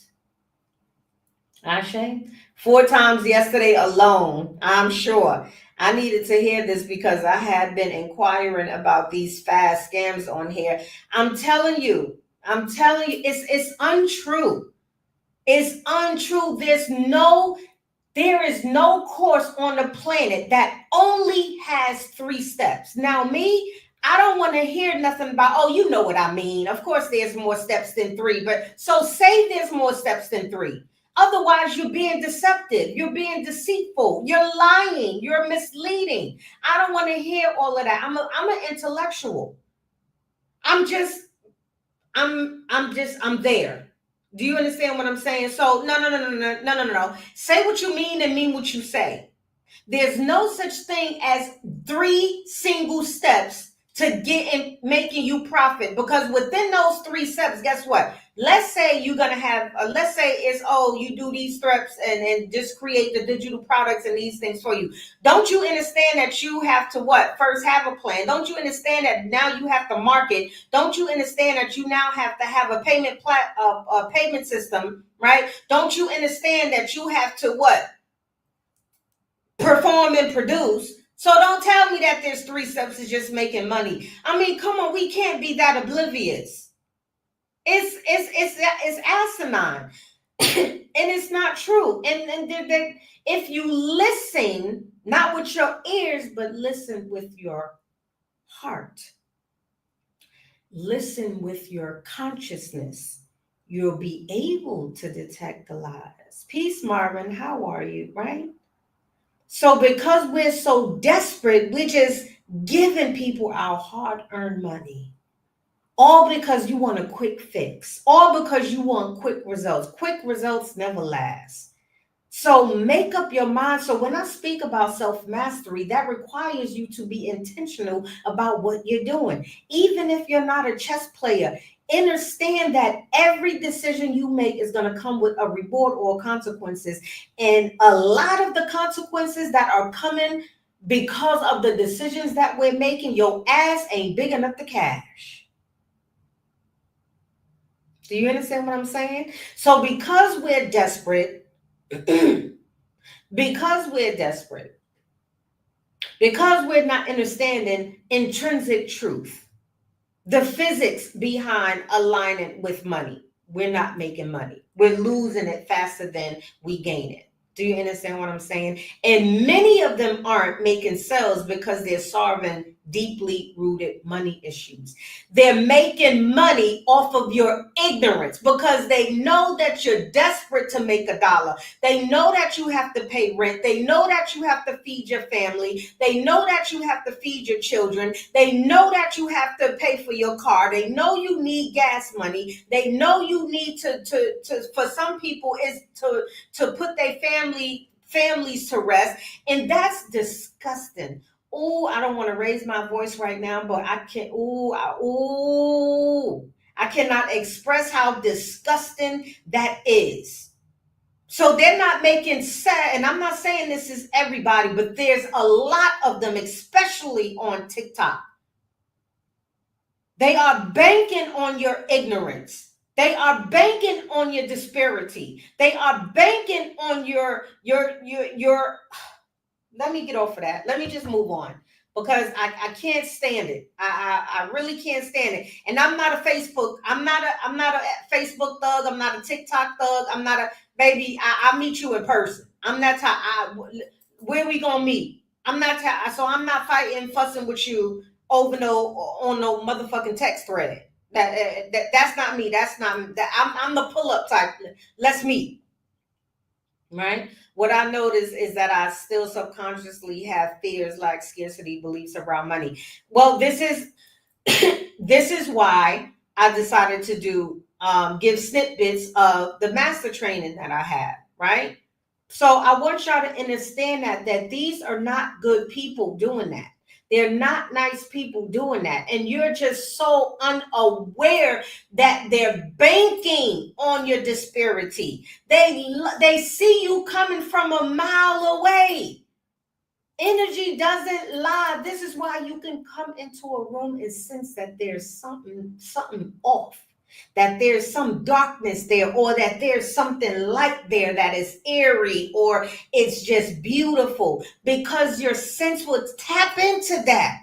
Ashe? 4 times yesterday alone, I'm sure. I needed to hear this because I had been inquiring about these fast scams on here. It's untrue. It's untrue. There is no course on the planet that only has 3 steps. Now, me, I don't want to hear nothing about, oh, you know what I mean. Of course, there's more steps than 3, but so say there's more steps than 3. Otherwise, you're being deceptive. You're being deceitful. You're lying. You're misleading. I don't want to hear all of that. I'm an intellectual. I'm there. Do you understand what I'm saying? So no. Say what you mean and mean what you say. There's no such thing as 3 single steps to get in making you profit, because within those 3 steps, guess what? Let's say you're gonna have let's say it's, oh, you do these steps and just create the digital products and these things for you. Don't you understand that you have to what? First have a plan. Don't you understand that now you have to market? Don't you understand that you now have to have a payment system, right? Don't you understand that you have to what? Perform and produce. So don't tell me that there's 3 steps to just making money. I mean, come on, we can't be that oblivious. It's asinine. And it's not true. And if you listen, not with your ears, but listen with your heart, listen with your consciousness, you'll be able to detect the lies. Peace, Marvin. How are you? Right? So because we're so desperate, we're just giving people our hard-earned money. All because you want a quick fix. All because you want quick results. Quick results never last. So make up your mind. So when I speak about self-mastery, that requires you to be intentional about what you're doing. Even if you're not a chess player, understand that every decision you make is going to come with a reward or consequences. And a lot of the consequences that are coming because of the decisions that we're making, your ass ain't big enough to cash. Do you understand what I'm saying? So because we're desperate, because we're not understanding intrinsic truth, the physics behind aligning with money, we're not making money. We're losing it faster than we gain it. Do you understand what I'm saying? And many of them aren't making sales because they're solving deeply rooted money issues. They're making money off of your ignorance because they know that you're desperate to make $1. They know that you have to pay rent. They know that you have to feed your family. They know that you have to feed your children. They know that you have to pay for your car. They know you need gas money. They know you need to for some people is to put their families to rest. And that's disgusting. Oh, I don't want to raise my voice right now, but I can't. I cannot express how disgusting that is. So they're not making sad, and I'm not saying this is everybody, but there's a lot of them, especially on TikTok. They are banking on your ignorance. They are banking on your disparity. They are banking on your let me get off of that. Let me just move on because I can't stand it. I really can't stand it. And I'm not a Facebook. I'm not a Facebook thug. I'm not a TikTok thug. I'm not a baby. I'll meet you in person. I'm not. Where we gonna meet? I'm not. So I'm not fighting, fussing with you over no motherfucking text thread. That's not me. That's not that. I'm the pull up type. Let's meet. Right? What I notice is that I still subconsciously have fears like scarcity beliefs around money. Well, this is this is why I decided to give snippets of the master training that I have, right? So I want y'all to understand that these are not good people doing that. They're not nice people doing that. And you're just so unaware that they're banking on your disparity. They see you coming from a mile away. Energy doesn't lie. This is why you can come into a room and sense that there's something off, that there's some darkness there, or that there's something light there that is airy, or it's just beautiful, because your sense would tap into that.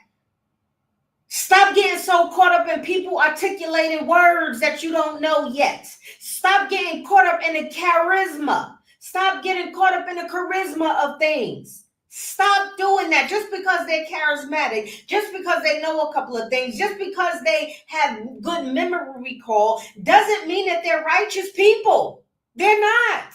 Stop getting so caught up in people articulating words that you don't know yet. Stop getting caught up in the charisma. Stop getting caught up in the charisma of things. Stop doing that. Just because they're charismatic, just because they know a couple of things, just because they have good memory recall, doesn't mean that they're righteous people. They're not.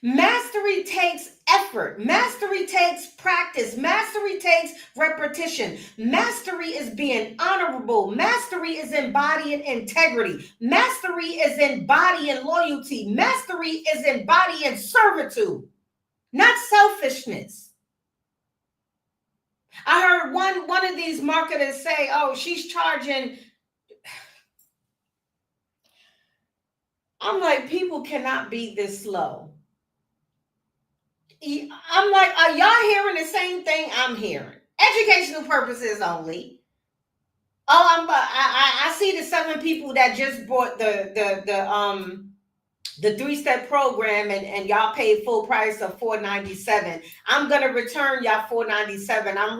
Mastery takes effort. Mastery takes practice. Mastery takes repetition. Mastery is being honorable. Mastery is embodying integrity. Mastery is embodying loyalty. Mastery is embodying servitude, not selfishness. I heard one of these marketers say, oh, she's charging. I'm like, people cannot be this low. I'm like, are y'all hearing the same thing I'm hearing? Educational purposes only. Oh, I see the 7 people that just bought the 3-step program, and y'all paid full price of $497. I'm gonna return y'all $497. I'm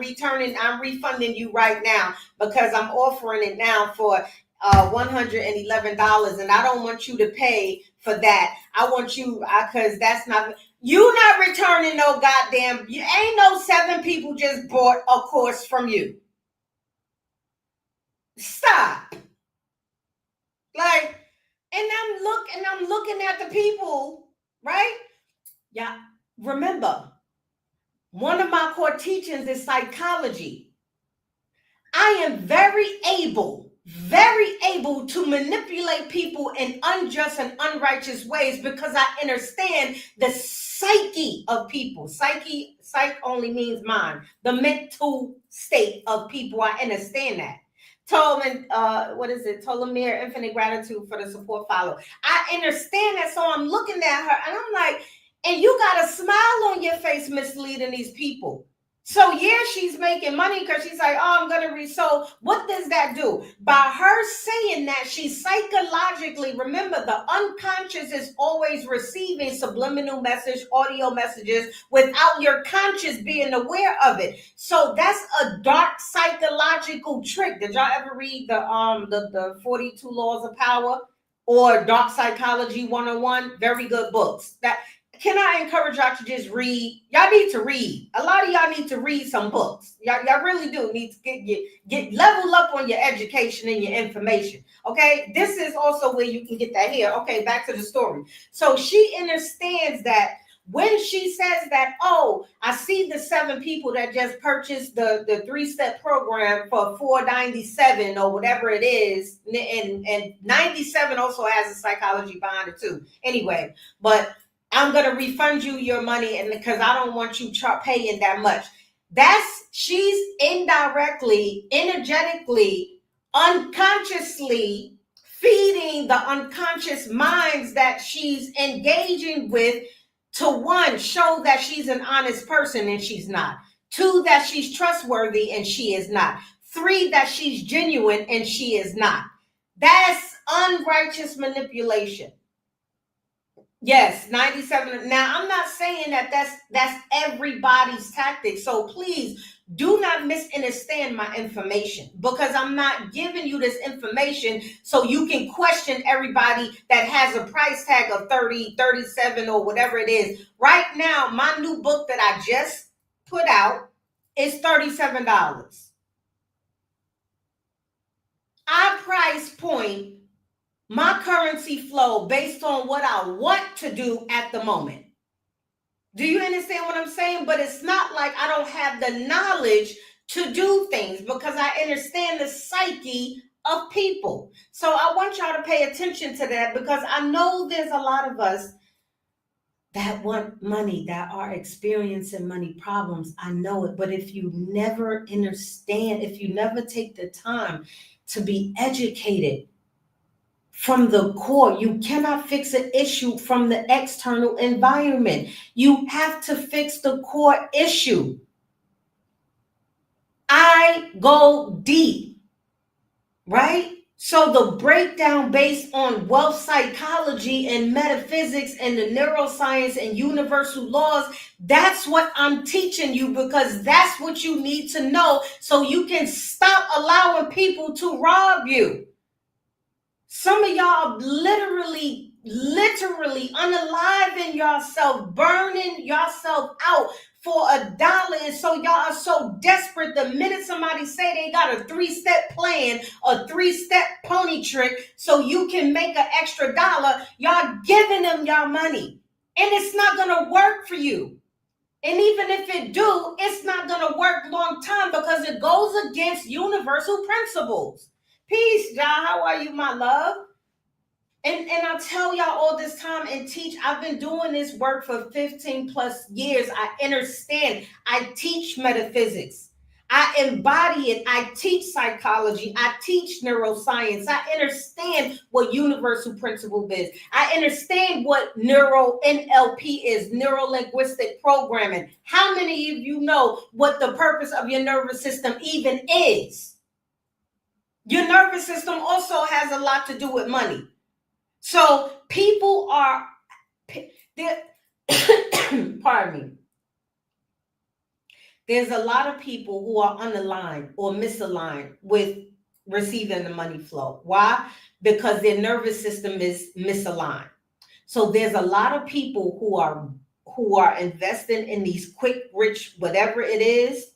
refunding you right now, because I'm offering it now for $111, and I don't want you to pay for that. I want you, because that's not, you not returning no goddamn, you ain't no 7 people just bought a course from you. Stop. Like, and I'm looking at the people, right? Yeah. Remember, one of my core teachings is psychology. I am very able to manipulate people in unjust and unrighteous ways, because I understand the psyche of people. Psyche only means mind, the mental state of people. I understand that. Tolomir, infinite gratitude for the support follow. I understand that, so I'm looking at her and I'm like, and you got a smile on your face misleading these people. So yeah, she's making money because she's like, oh, I'm gonna so what does that do? By her saying that, she's psychologically, remember, the unconscious is always receiving subliminal message, audio messages, without your conscious being aware of it. So that's a dark psychological trick. Did y'all ever read the 42 Laws of Power or Dark Psychology 101? Very good books. Can I encourage y'all to just read? Y'all need to read. A lot of y'all need to read some books. Y'all really do need to get level up on your education and your information. Okay, this is also where you can get that here. Okay, back to the story. So she understands that when she says that, oh, I see the 7 people that just purchased the 3-step program for $497 or whatever it is, and 97 also has a psychology behind it too. Anyway, but I'm going to refund you your money, and because I don't want you paying that much. She's indirectly, energetically, unconsciously feeding the unconscious minds that she's engaging with to, 1, show that she's an honest person and she's not. 2, that she's trustworthy and she is not. 3, that she's genuine and she is not. That's unrighteous manipulation. Yes, 97. Now, I'm not saying that that's everybody's tactic. So please do not misunderstand my information, because I'm not giving you this information so you can question everybody that has a price tag of 30, 37 or whatever it is. Right now, my new book that I just put out is $37. I price point my currency flow based on what I want to do at the moment. Do you understand what I'm saying? But it's not like I don't have the knowledge to do things, because I understand the psyche of people. So I want y'all to pay attention to that, because I know there's a lot of us that want money, that are experiencing money problems. I know it. But if you never understand, if you never take the time to be educated from the core, you cannot fix an issue from the external environment. You have to fix the core issue. I go deep, right? So the breakdown based on wealth psychology and metaphysics and the neuroscience and universal laws, that's what I'm teaching you, because that's what you need to know so you can stop allowing people to rob you. Some of y'all literally unaliving yourself, burning yourself out for $1. And so y'all are so desperate. The minute somebody say they got a 3-step plan, a 3-step pony trick, so you can make an extra $1, y'all giving them y'all money. And it's not going to work for you. And even if it do, it's not going to work long time because it goes against universal principles. Peace, John. How are you, my love? And I tell y'all all this time and teach, I've been doing this work for 15 plus years. I understand. I teach metaphysics. I embody it. I teach psychology. I teach neuroscience. I understand what universal principle is. I understand what neuro NLP is, neuro linguistic programming. How many of you know what the purpose of your nervous system even is? Your nervous system also has a lot to do with money. So people are, pardon me. There's a lot of people who are unaligned or misaligned with receiving the money flow. Why? Because their nervous system is misaligned. So there's a lot of people who are investing in these quick, rich, whatever it is.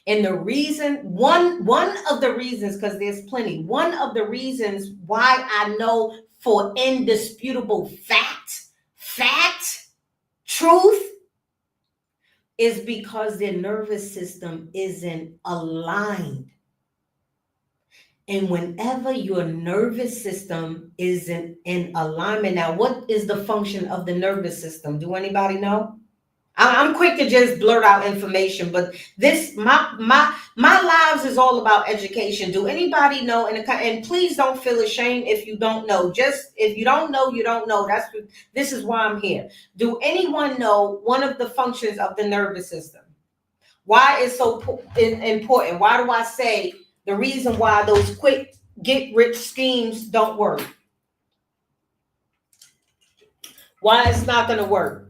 And the reason, one of the reasons, because there's plenty, one of the reasons why I know for indisputable fact, truth, is because their nervous system isn't aligned. And whenever your nervous system isn't in alignment, now what is the function of the nervous system? Do anybody know? I'm quick to just blurt out information, but this my lives is all about education. Do anybody know? And please don't feel ashamed if you don't know. Just if you don't know, you don't know. This is why I'm here. Do anyone know one of the functions of the nervous system? Why it's so important? Why do I say the reason why those quick get rich schemes don't work? Why it's not going to work?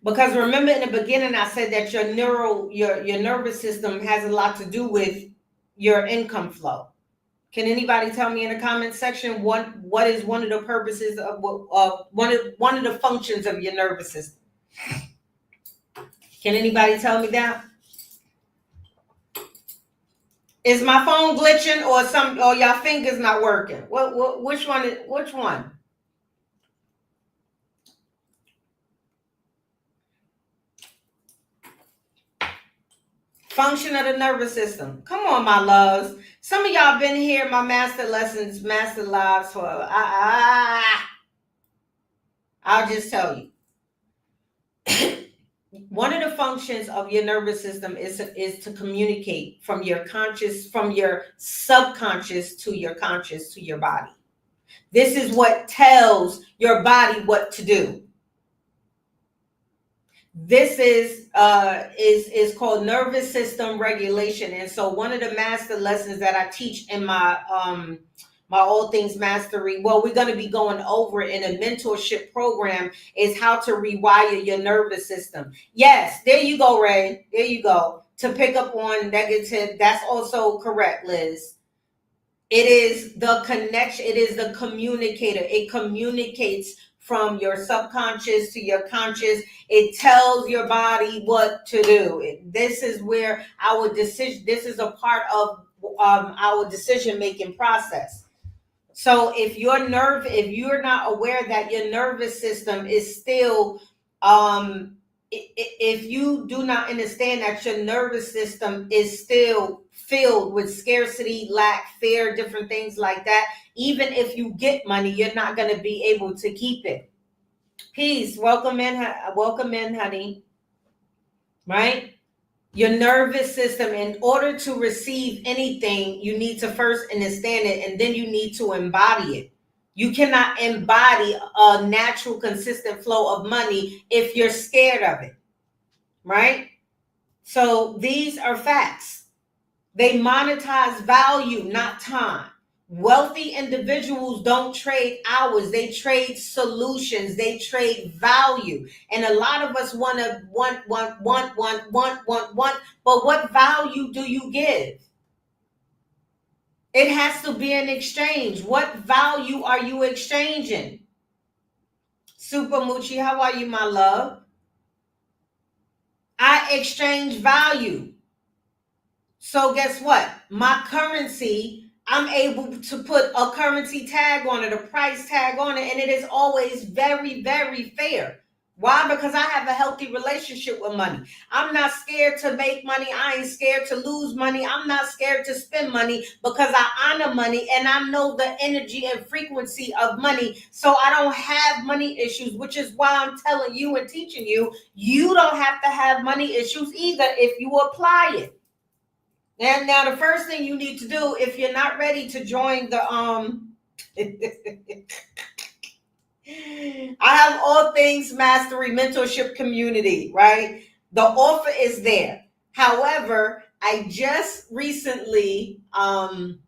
Because remember in the beginning, I said that your nervous system has a lot to do with your income flow. Can anybody tell me in the comment section what is one of the purposes of one of the functions of your nervous system? Can anybody tell me that? Is my phone glitching or y'all fingers not working? Which one? Function of the nervous system. Come on, my loves. Some of y'all been here, my master lessons, master lives for I'll just tell you. One of the functions of your nervous system is to communicate from your subconscious to your conscious to your body. This is what tells your body what to do. This is called nervous system regulation. And so one of the master lessons that I teach in my All Things Mastery, well, we're going to be going over in a mentorship program, is how to rewire your nervous system. Yes, there you go, Ray. There you go. To pick up on negative, that's also correct, Liz. It is the connection. It is the communicator. It communicates from your subconscious to your conscious. It tells your body what to do. This is where this is a part of our decision-making process. So if you're not aware that your nervous system is still, if you do not understand that your nervous system is still filled with scarcity, lack, fear, different things like that, even if you get money, you're not going to be able to keep it. Peace. Welcome in, honey. Right? Your nervous system, in order to receive anything, you need to first understand it and then you need to embody it. You cannot embody a natural, consistent flow of money if you're scared of it. Right? So these are facts. They monetize value, not time. Wealthy individuals don't trade hours, they trade solutions, they trade value. And a lot of us want to want, but what value do you give? It has to be an exchange. What value are you exchanging? Super Moochie, how are you, my love? I exchange value. So guess what? My currency, I'm able to put a currency tag on it, a price tag on it, and it is always very, very fair. Why? Because I have a healthy relationship with money. I'm not scared to make money. I ain't scared to lose money. I'm not scared to spend money because I honor money and I know the energy and frequency of money. So I don't have money issues, which is why I'm telling you and teaching you, you don't have to have money issues either if you apply it. And now the first thing you need to do, if you're not ready to join the I have all things mastery mentorship community, right? The offer is there. However, I just recently published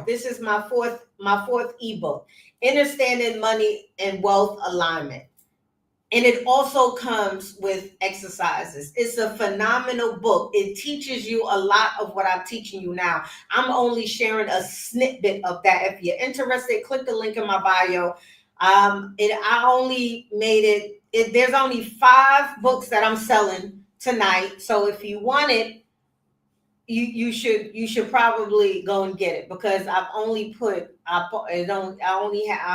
this is my fourth ebook, Innerstanding Money and Wealth Alignment. And it also comes with exercises. It's a phenomenal book. It teaches you a lot of what I'm teaching you now. I'm only sharing a snippet of that. If you're interested, click the link in my bio. I only made there's only 5 books that I'm selling tonight. So if you want it, you should probably go and get it, because I've only put I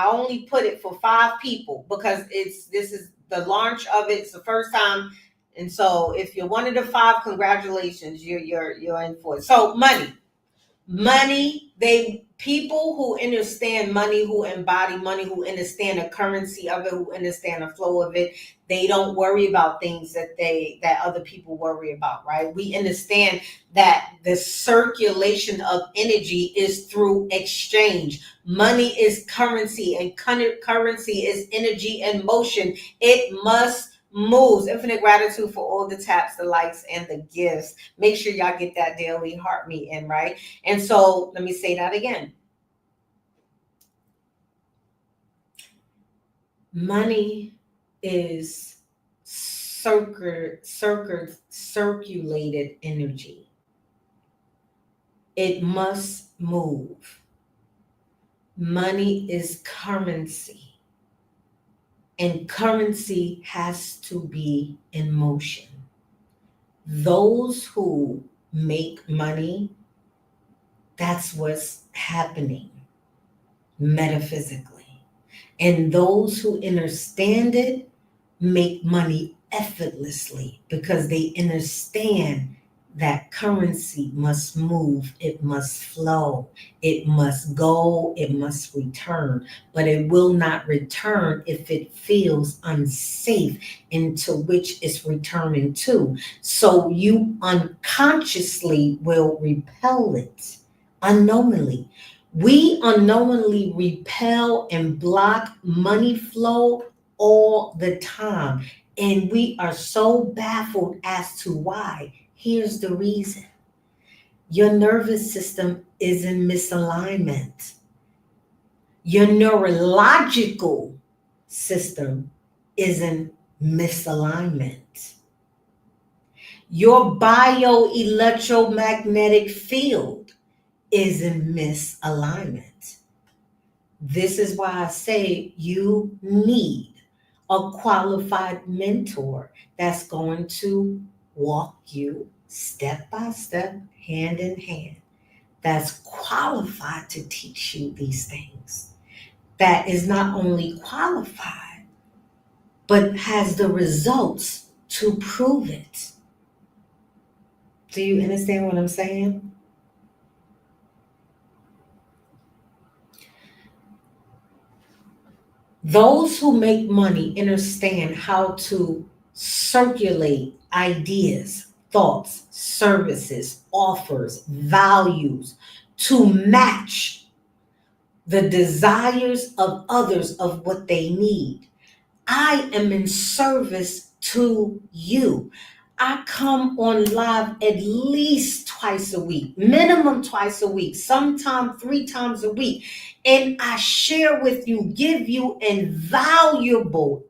only put it for 5 people, because this is the launch of it. It's the first time, and so if you're one of the 5, congratulations, you're in for it. So money, they people who understand money, who embody money, who understand the currency of it, who understand the flow of it, they don't worry about things that other people worry about, right? We understand that the circulation of energy is through exchange. Money is currency, and currency is energy and motion. It must move. Infinite gratitude for all the taps, the likes, and the gifts. Make sure y'all get that daily heart me in, right? And so let me say that again. Money is circulated energy. It must move. Money is currency, and currency has to be in motion. Those who make money, that's what's happening metaphysically. And those who understand it make money effortlessly, because they understand that currency must move, it must flow, it must go, it must return. But it will not return if it feels unsafe into which it's returning to. So you unconsciously will repel it unknowingly. We unknowingly repel and block money flow all the time. And we are so baffled as to why. Here's the reason: your nervous system is in misalignment, your neurological system is in misalignment, your bioelectromagnetic field is in misalignment. This is why I say you need a qualified mentor that's going to walk you step by step, hand in hand, that's qualified to teach you these things, that is not only qualified, but has the results to prove it. Do you understand what I'm saying? Those who make money understand how to circulate ideas, thoughts, services, offers, values to match the desires of others of what they need. I am in service to you. I come on live at least twice a week, minimum twice a week, sometimes 3 times a week. And I share with you, give you invaluable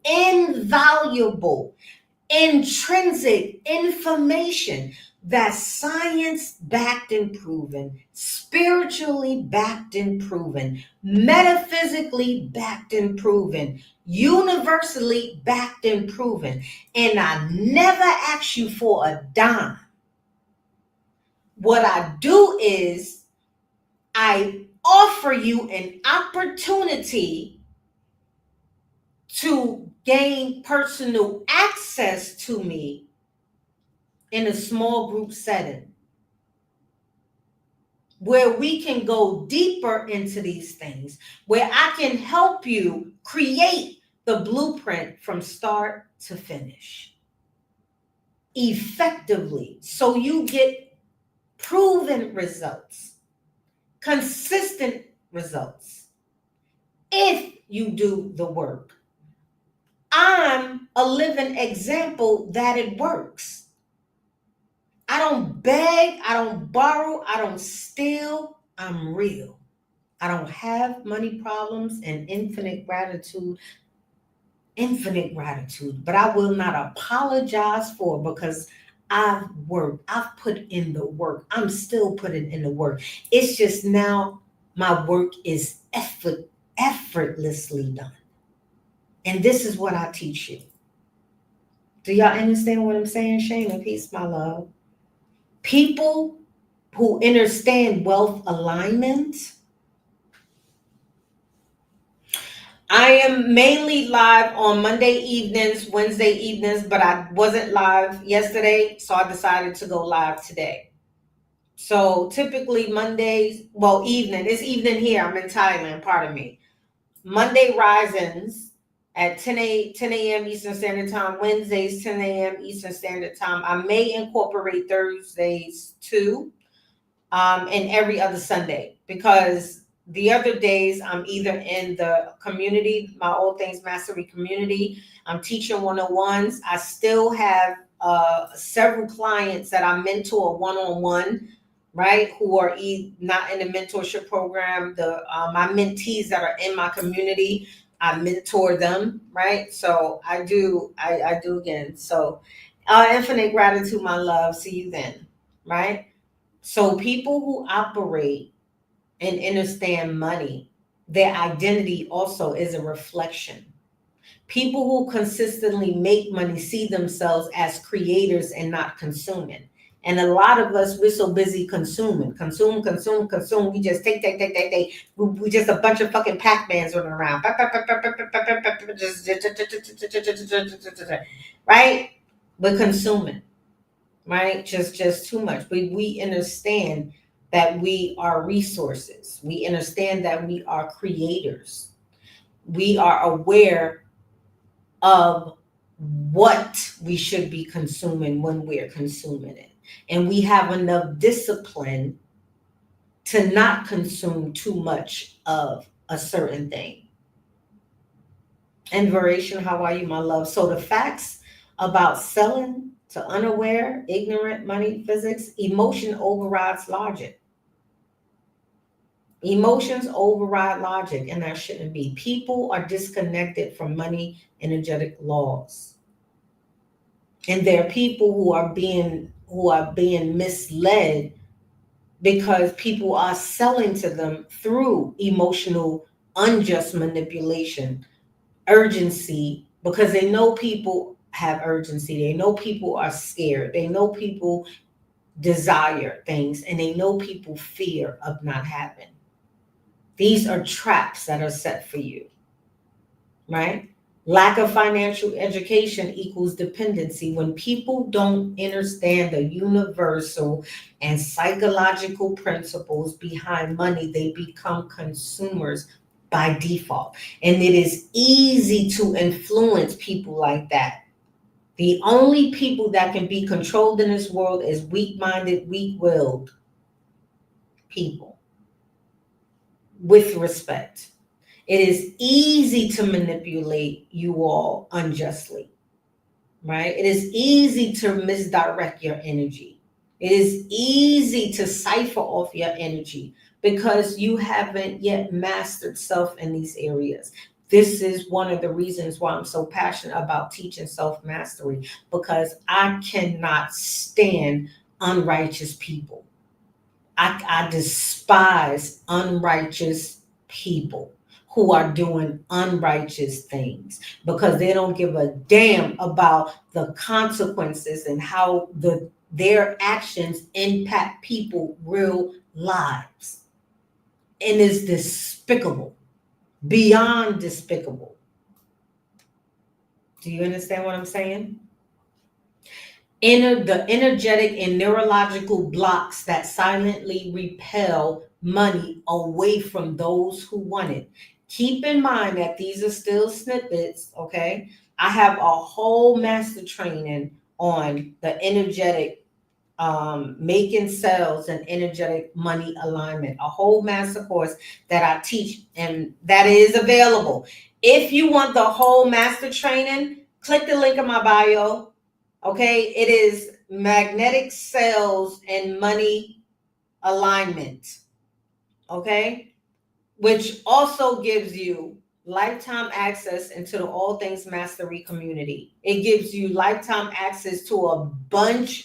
intrinsic information that's science backed and proven, spiritually backed and proven, metaphysically backed and proven, universally backed and proven. And I never ask you for a dime. What I do is I offer you an opportunity to gain personal access to me in a small group setting where we can go deeper into these things, where I can help you create the blueprint from start to finish effectively so you get proven results, consistent results if you do the work. I'm a living example that it works. I don't beg, I don't borrow, I don't steal. I'm real. I don't have money problems and infinite gratitude, but I will not apologize for because I've worked, I've put in the work. I'm still putting in the work. It's just now my work is effortlessly done. And this is what I teach you. Do y'all understand what I'm saying, Shane? And peace, my love. People who understand wealth alignment. I am mainly live on Monday evenings, Wednesday evenings, but I wasn't live yesterday, so I decided to go live today. So typically Mondays, evening, it's evening here. I'm in Thailand, pardon me. Monday risings at 10 a.m. Eastern Standard Time, Wednesdays, 10 a.m. Eastern Standard Time. I may incorporate Thursdays too, and every other Sunday, because the other days I'm either in the community, my All Things Mastery community, I'm teaching 101s. I still have several clients that I mentor one-on-one, right, who are not in the mentorship program. My mentees that are in my community, I mentor them, right? So I do again. So infinite gratitude, my love. See you then, right? So people who operate and understand money, their identity also is a reflection. People who consistently make money see themselves as creators and not consuming. And a lot of us, we're so busy consuming. Consume. We just take. We just a bunch of fucking Pac-Mans running around. Right? We're consuming. Right? Just too much. We understand that we are resources. We understand that we are creators. We are aware of what we should be consuming when we're consuming it. And we have enough discipline to not consume too much of a certain thing. Inspiration, how are you, my love? So the facts about selling to unaware, ignorant money physics, emotion overrides logic. Emotions override logic, and that shouldn't be. People are disconnected from money energetic laws. And there are people who are being misled because people are selling to them through emotional unjust manipulation, urgency, because they know people have urgency. They know people are scared. They know people desire things, and they know people fear of not having. These are traps that are set for you, right? Lack of financial education equals dependency. When people don't understand the universal and psychological principles behind money, they become consumers by default. And it is easy to influence people like that. The only people that can be controlled in this world is weak-minded, weak-willed people with respect. It is easy to manipulate you all unjustly, right? It is easy to misdirect your energy. It is easy to cipher off your energy because you haven't yet mastered self in these areas. This is one of the reasons why I'm so passionate about teaching self mastery, because I cannot stand unrighteous people. I despise unrighteous people who are doing unrighteous things because they don't give a damn about the consequences and how their actions impact people real lives. And it's despicable, beyond despicable. Do you understand what I'm saying? The energetic and neurological blocks that silently repel money away from those who want it. Keep in mind that these are still snippets, okay? I have a whole master training on the energetic, making sales and energetic money alignment, a whole master course that I teach, and that is available. If you want the whole master training, click the link in my bio. Okay, it is magnetic sales and money alignment. Okay, which also gives you lifetime access into the All Things Mastery community. It gives you lifetime access to a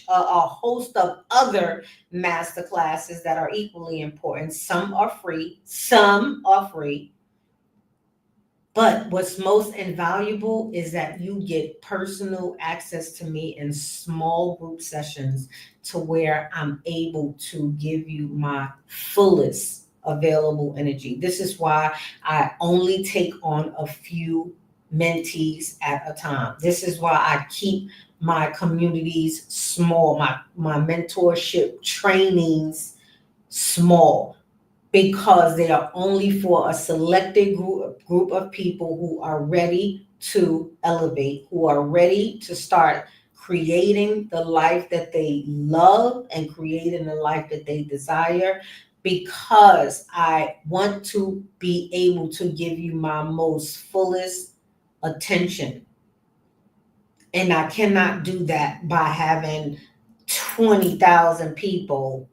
host of other master classes that are equally important. Some are free, some are free. But what's most invaluable is that you get personal access to me in small group sessions to where I'm able to give you my fullest available energy. This is why I only take on a few mentees at a time. This is why I keep my communities small, my mentorship trainings small, because they are only for a selected group of people who are ready to elevate, who are ready to start creating the life that they love and creating the life that they desire, because I want to be able to give you my most fullest attention. And I cannot do that by having 20,000 people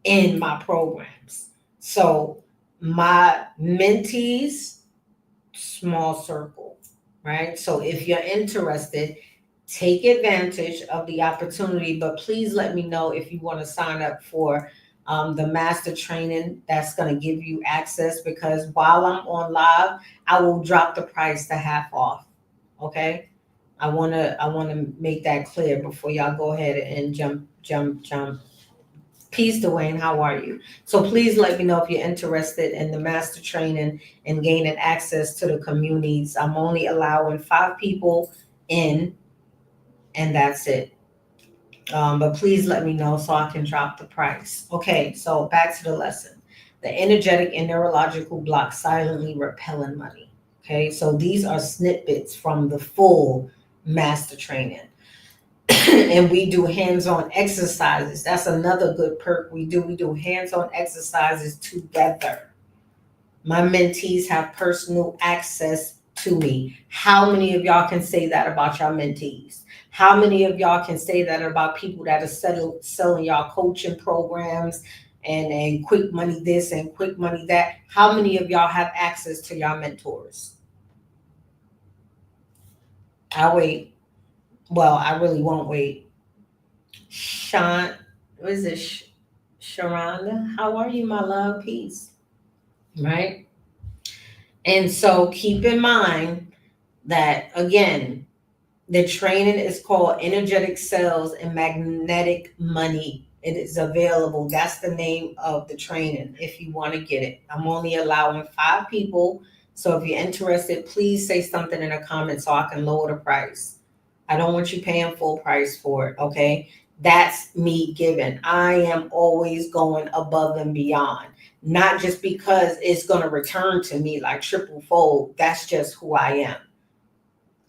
in my programs. So my mentees, small circle, right? So if you're interested, take advantage of the opportunity, but please let me know if you want to sign up for the master training that's going to give you access, because while I'm on live, I will drop the price to half off. Okay. I want to make that clear before y'all go ahead and jump. Peace, Dwayne. How are you? So please let me know if you're interested in the master training and gaining access to the communities. I'm only allowing 5 people in, and that's it. But please let me know so I can drop the price. Okay, so back to the lesson. The energetic and neurological blocks silently repelling money. Okay, so these are snippets from the full master training. And we do hands-on exercises. That's another good perk we do. We do hands-on exercises together. My mentees have personal access to me. How many of y'all can say that about y'all mentees? How many of y'all can say that about people that are selling y'all coaching programs and quick money this and quick money that? How many of y'all have access to y'all mentors? I'll wait. Well, I really won't wait. Sean, what is it? Sharonda, how are you, my love? Peace. Right? And so keep in mind that, again, the training is called Energetic Sales and Magnetic Money. It is available. That's the name of the training if you want to get it. I'm only allowing 5 people. So if you're interested, please say something in the comments so I can lower the price. I don't want you paying full price for it, okay? That's me giving. I am always going above and beyond, not just because it's going to return to me like triple fold. That's just who I am.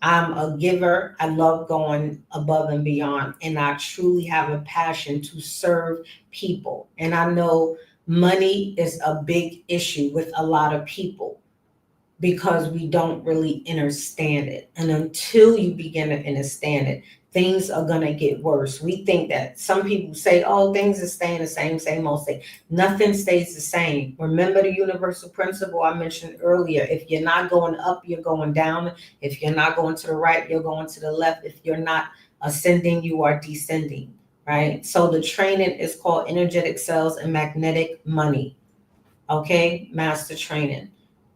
I'm a giver. I love going above and beyond, and I truly have a passion to serve people. And I know money is a big issue with a lot of people because we don't really understand it. And until you begin to understand it, things are going to get worse. We think that some people say, oh, things are staying the same, same old thing. Nothing stays the same. Remember the universal principle I mentioned earlier. If you're not going up, you're going down. If you're not going to the right, you're going to the left. If you're not ascending, you are descending, right? So the training is called Energetic Cells and Magnetic Money. Okay, master training.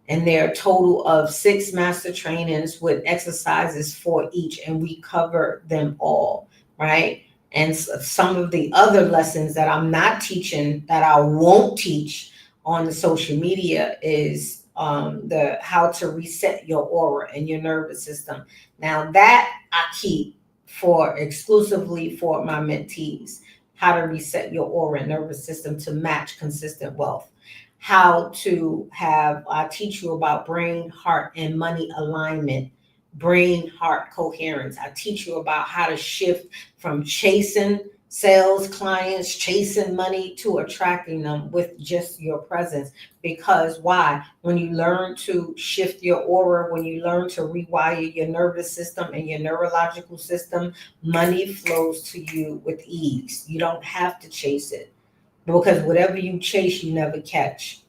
And there are a total of 6 master trainings with exercises for each, and we cover them all, right? And some of the other lessons that I'm not teaching, that I won't teach on the social media, is the how to reset your aura and your nervous system. Now that I keep for exclusively for my mentees, how to reset your aura and nervous system to match consistent wealth. How to have, I teach you about brain, heart, and money alignment, brain, heart coherence. I teach you about how to shift from chasing sales clients, chasing money, to attracting them with just your presence. Because why? When you learn to shift your aura, when you learn to rewire your nervous system and your neurological system, money flows to you with ease. You don't have to chase it, because whatever you chase, you never catch.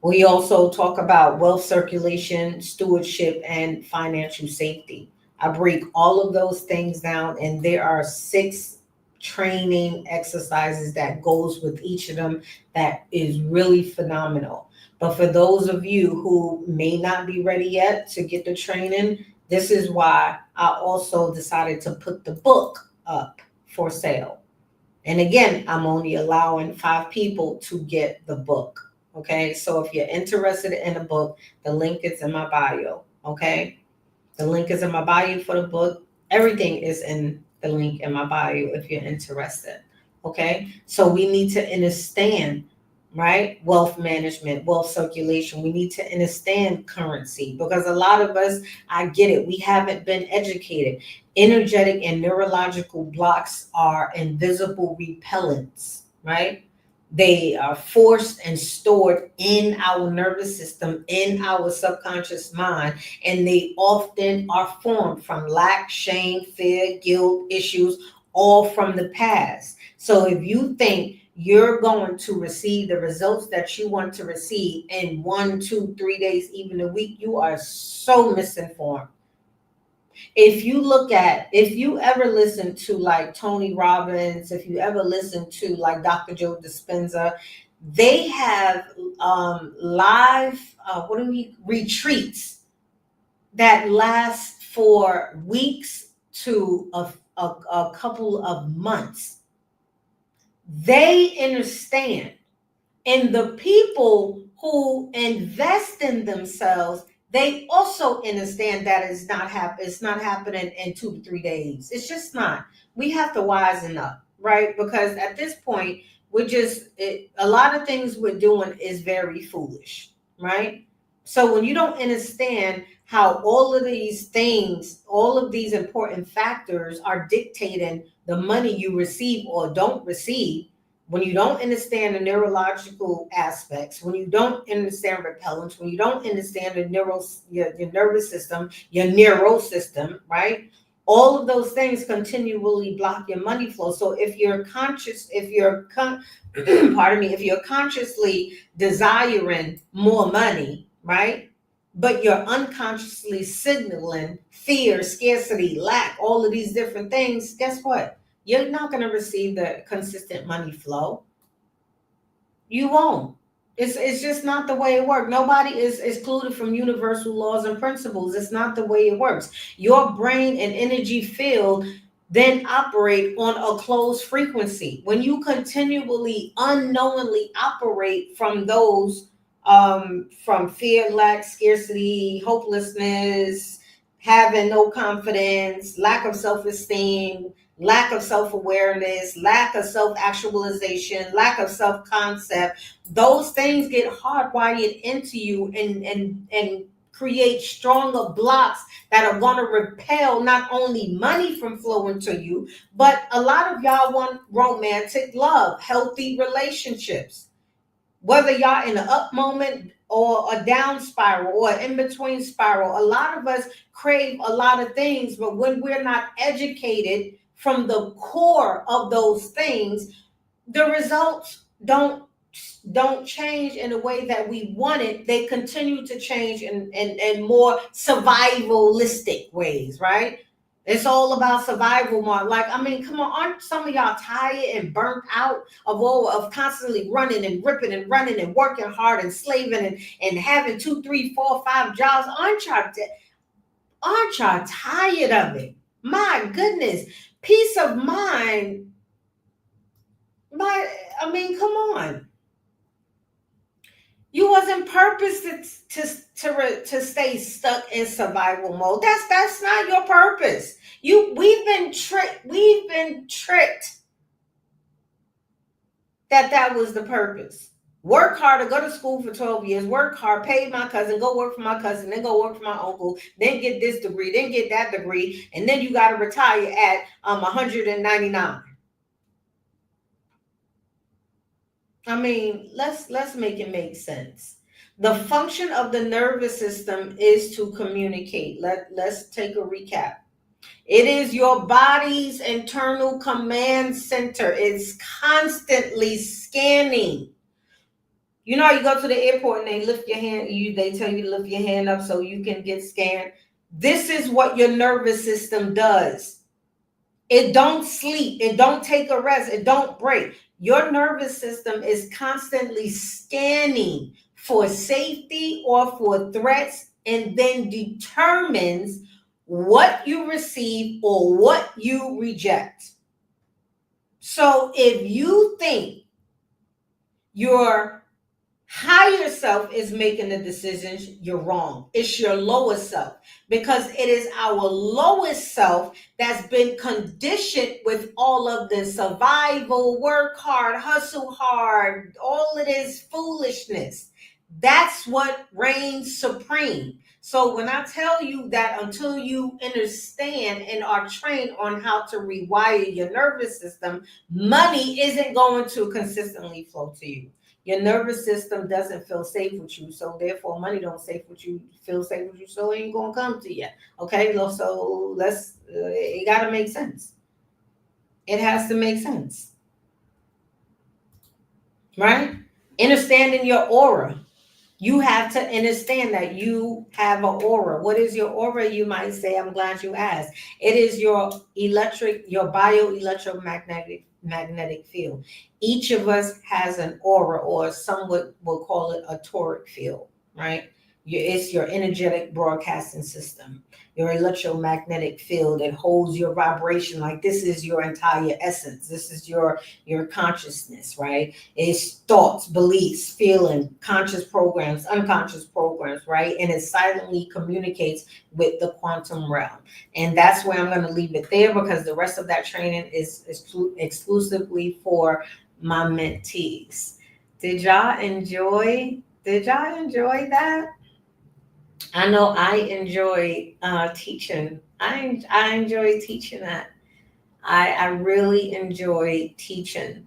We also talk about wealth circulation, stewardship, and financial safety. I break all of those things down, and there are 6 training exercises that goes with each of them that is really phenomenal. But for those of you who may not be ready yet to get the training, this is why I also decided to put the book up for sale. And again, I'm only allowing 5 people to get the book. Okay. So if you're interested in a book, the link is in my bio. Okay. The link is in my bio for the book. Everything is in the link in my bio if you're interested. Okay. So we need to understand, right? Wealth management, wealth circulation. We need to understand currency, because a lot of us, I get it, we haven't been educated. Energetic and neurological blocks are invisible repellents, right? They are forced and stored in our nervous system, in our subconscious mind, and they often are formed from lack, shame, fear, guilt, issues, all from the past. So if you think you're going to receive the results that you want to receive in 1, 2, 3 days, even a week, you are so misinformed. If you ever listen to like Tony Robbins, if you ever listen to like Dr. Joe Dispenza, they have live retreats that last for weeks to a couple of months. They understand. And the people who invest in themselves, they also understand that it's not happening in 2 to 3 days. It's just not. We have to wisen up, right? Because at this point, a lot of things we're doing is very foolish, right? So when you don't understand how all of these things, all of these important factors are dictating the money you receive or don't receive, when you don't understand the neurological aspects, when you don't understand repellents, when you don't understand your nervous system, your neural system, right? All of those things continually block your money flow. So if you're conscious, pardon me, if you're consciously desiring more money, right? But you're unconsciously signaling fear, scarcity, lack, all of these different things, guess what? You're not going to receive the consistent money flow. You won't. It's just not the way it works. Nobody is excluded from universal laws and principles. It's not the way it works. Your brain and energy field then operate on a closed frequency. When you continually, unknowingly operate from those, from fear, lack, scarcity, hopelessness, having no confidence, lack of self-esteem, lack of self-awareness, lack of self-actualization, lack of self-concept. Those things get hardwired into you and create stronger blocks that are going to repel not only money from flowing to you, but a lot of y'all want romantic love, healthy relationships. Whether y'all in an up moment or a down spiral or an in-between spiral, a lot of us crave a lot of things, but when we're not educated from the core of those things, the results don't change in the way that we want it. They continue to change in more survivalistic ways, right? It's all about survival, Mark. Like, I mean, come on, aren't some of y'all tired and burnt out of constantly running and ripping and running and working hard and slaving and having 2, 3, 4, 5 jobs? Aren't y'all tired of it? My goodness. Peace of mind. I mean, come on. You wasn't purposed to stay stuck in survival mode. That's not your purpose. We've been tricked. We've been tricked that was the purpose. Work hard to go to school for 12 years, work hard, pay my cousin, go work for my cousin, then go work for my uncle, then get this degree, then get that degree, and then you got to retire at 199. I mean, let's make it make sense. The function of the nervous system is to communicate. Let's take a recap. It is your body's internal command center. It's constantly scanning. You know, you go to the airport and they lift your hand, they tell you to lift your hand up so you can get scanned. This is what your nervous system does. It don't sleep. It don't take a rest. It don't break. Your nervous system is constantly scanning for safety or for threats, and then determines what you receive or what you reject. So if you think your higher self is making the decisions, you're wrong. It's your lower self, because it is our lowest self that's been conditioned with all of the survival, work hard, hustle hard, all of this foolishness. That's what reigns supreme. So when I tell you that until you understand and are trained on how to rewire your nervous system, money isn't going to consistently flow to you. Your nervous system doesn't feel safe with you, so therefore money don't feel safe with you, so it ain't gonna come to you. Okay, so it gotta make sense. It has to make sense, right? Understanding your aura. You have to understand that you have an aura. What is your aura? You might say. I'm glad you asked. It is your bioelectromagnetic field. Each of us has an aura, or some will call it a toric field, right? It's your energetic broadcasting system, your electromagnetic field that holds your vibration. Like, this is your entire essence. This is your consciousness, right? It's thoughts, beliefs, feeling, conscious programs, unconscious programs, right? And it silently communicates with the quantum realm. And that's where I'm going to leave it there, because the rest of that training is exclusively for my mentees. Did y'all enjoy that? I know I enjoy teaching. I enjoy teaching that. I really enjoy teaching.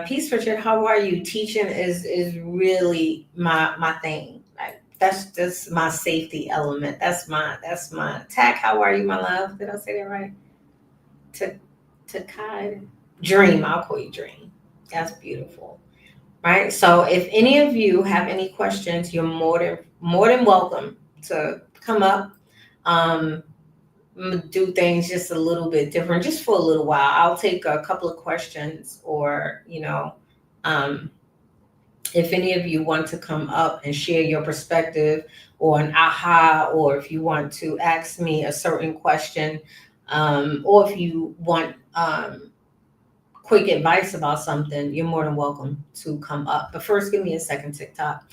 Peace, Richard. How are you? Teaching is really my thing. Like, that's just my safety element. That's my tack. How are you, my love? Did I say that right? To Kai Dream. I'll call you Dream. That's beautiful. Right. So if any of you have any questions, you're more than welcome to come up. Do things just a little bit different, just for a little while. I'll take a couple of questions, or if any of you want to come up and share your perspective, or an aha, or if you want to ask me a certain question, or if you want quick advice about something, you're more than welcome to come up. But first, give me a second, TikTok.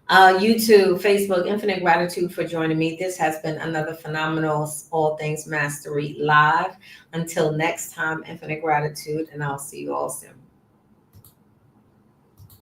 YouTube, Facebook, infinite gratitude for joining me. This has been another phenomenal All Things Mastery Live. Until next time, infinite gratitude, and I'll see you all soon.